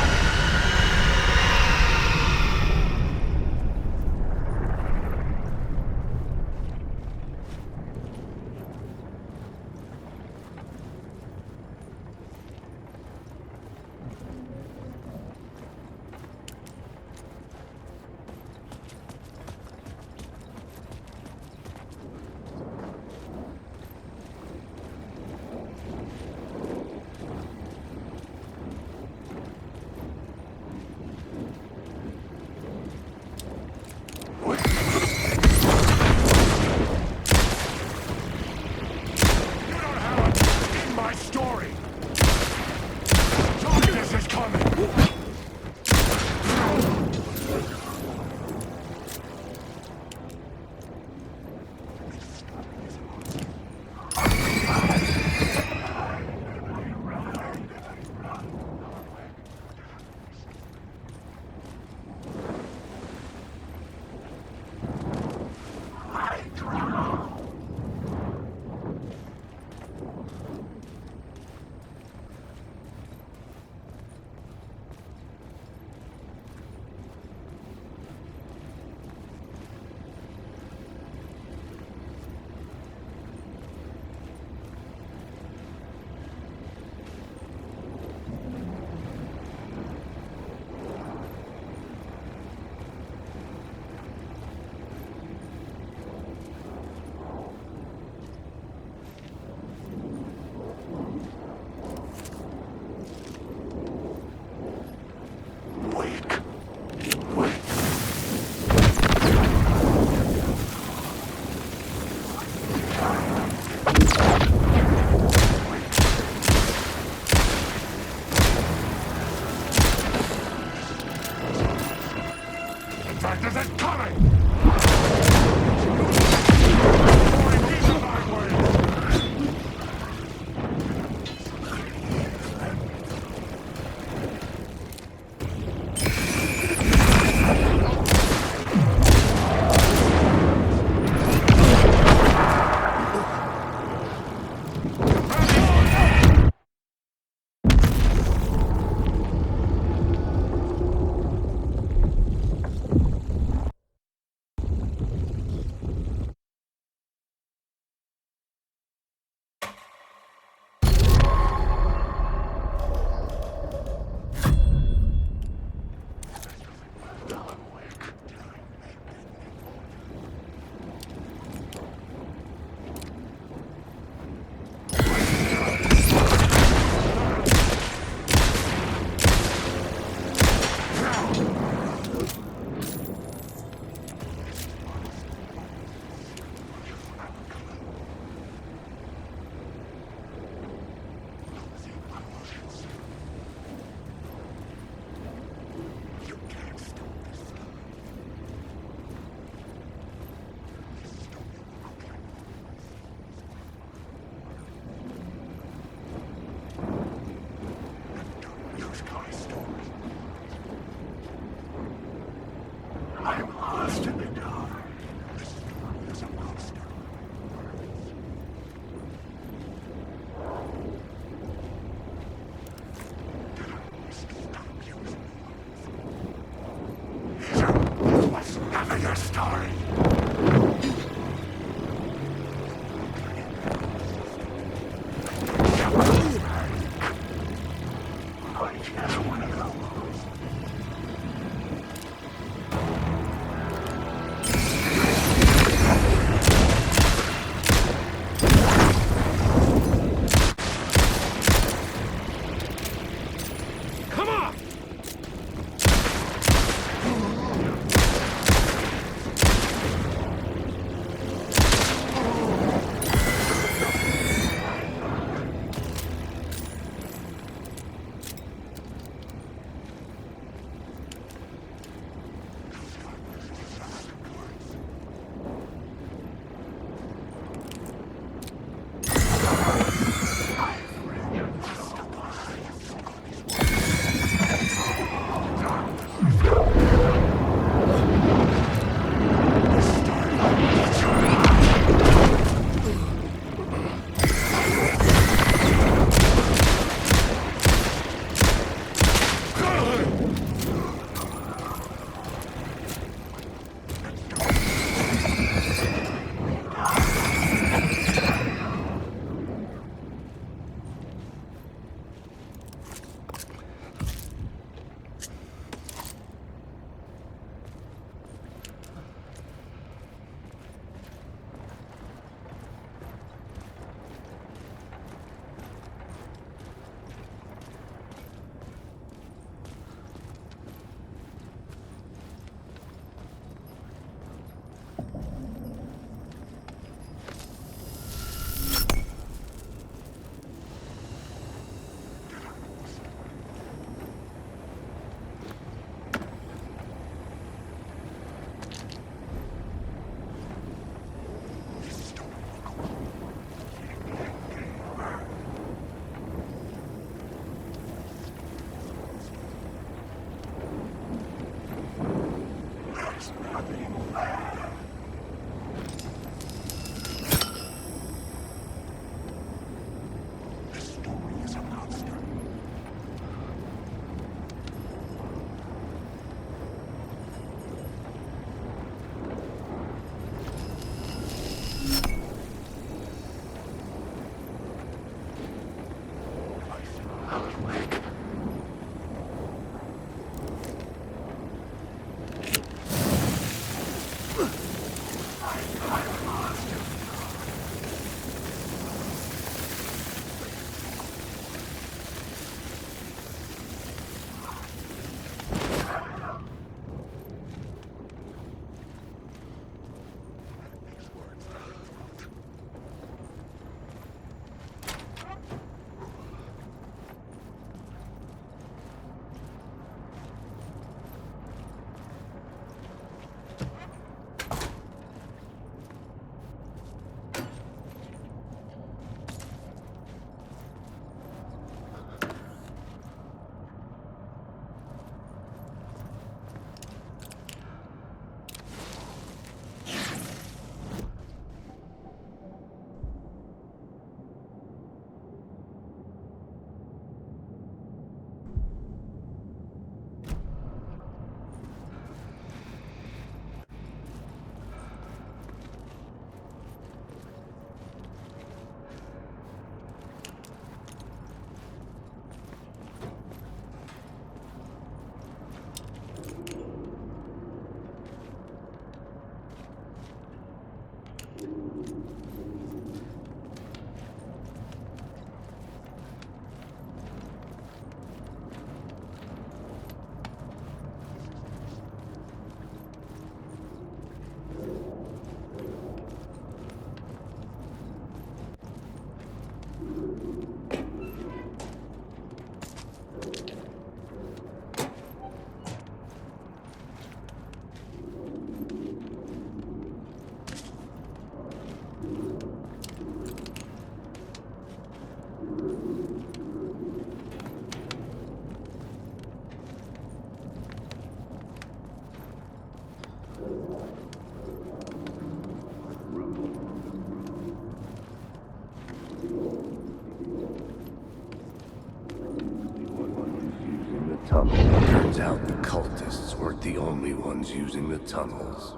Turns out the cultists weren't the only ones using the tunnels.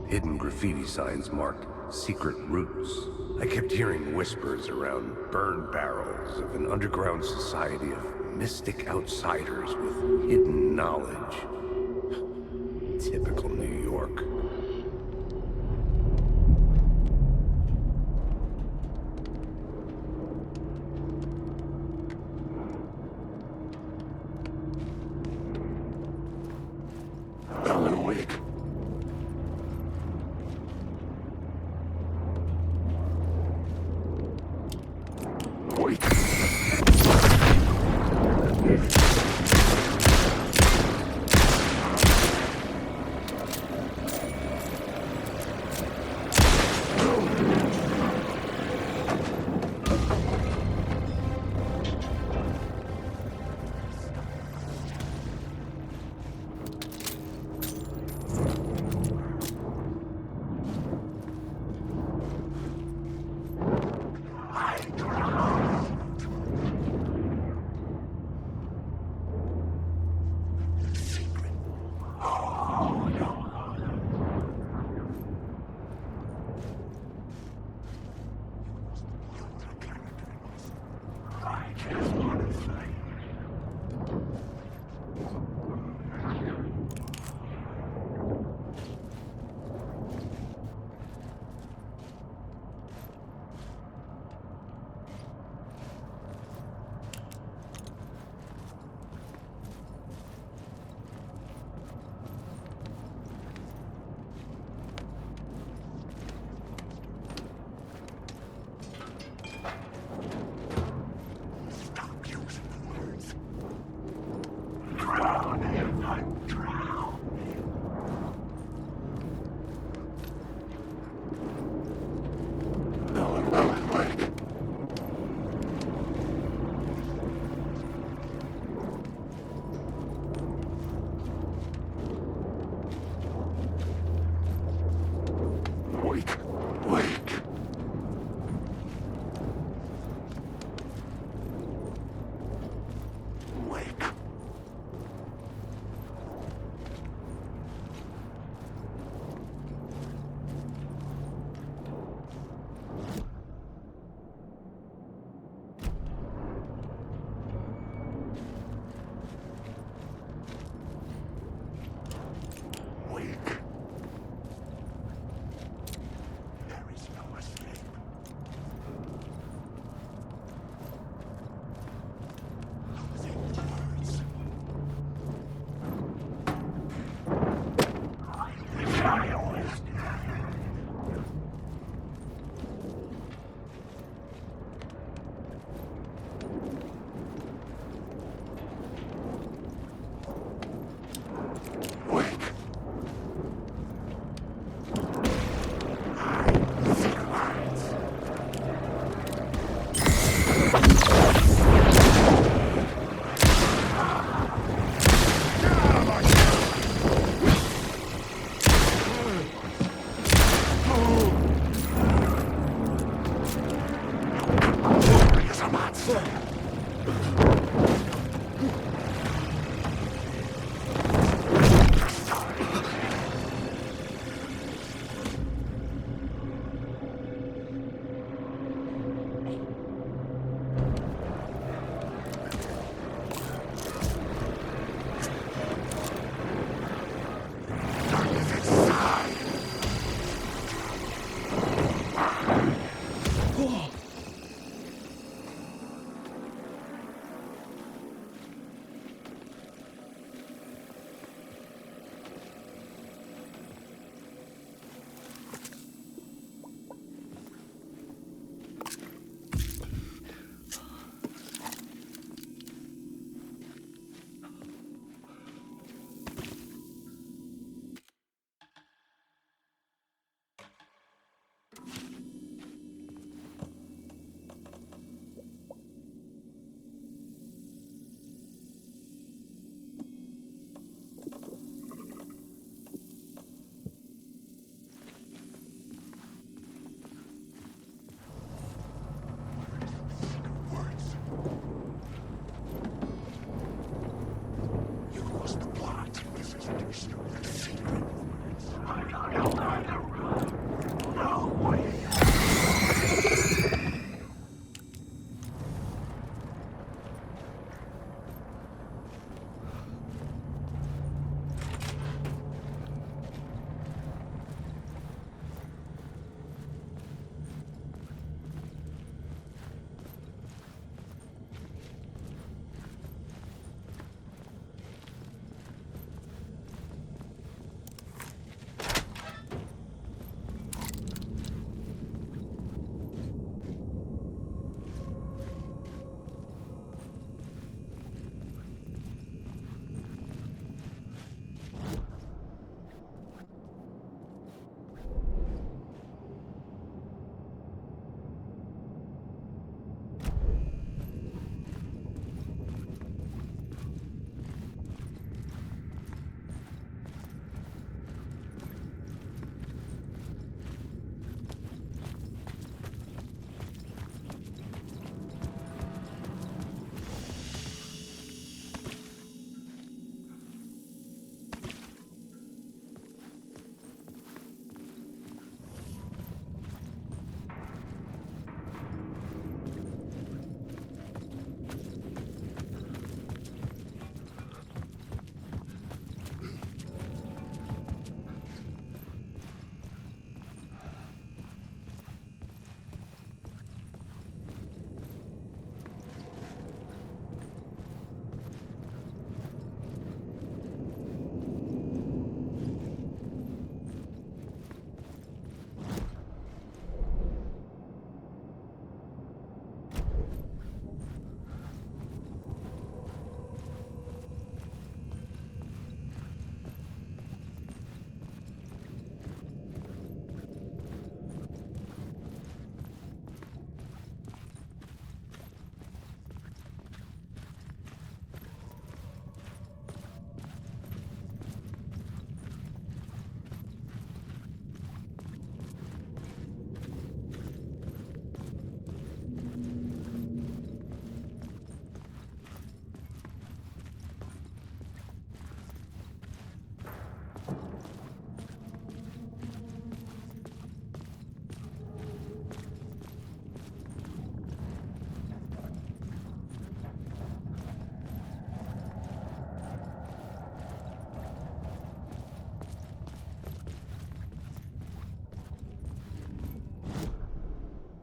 Hidden graffiti signs marked secret routes. I kept hearing whispers around burn barrels of an underground society of mystic outsiders with hidden knowledge. Typical New York. Alan Wake. Wait.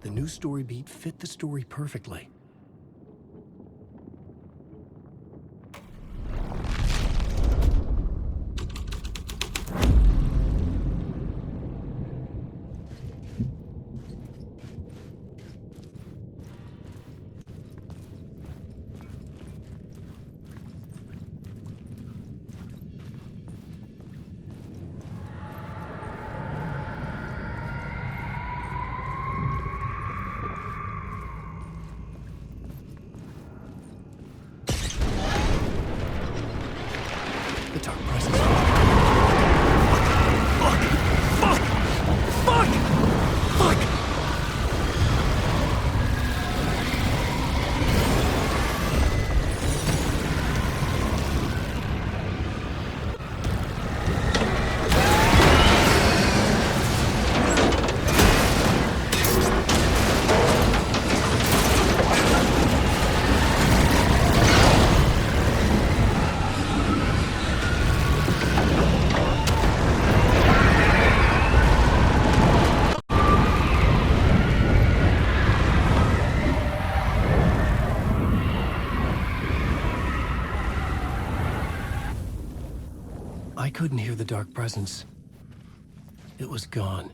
The new story beat fit the story perfectly. I couldn't hear the dark presence. It was gone.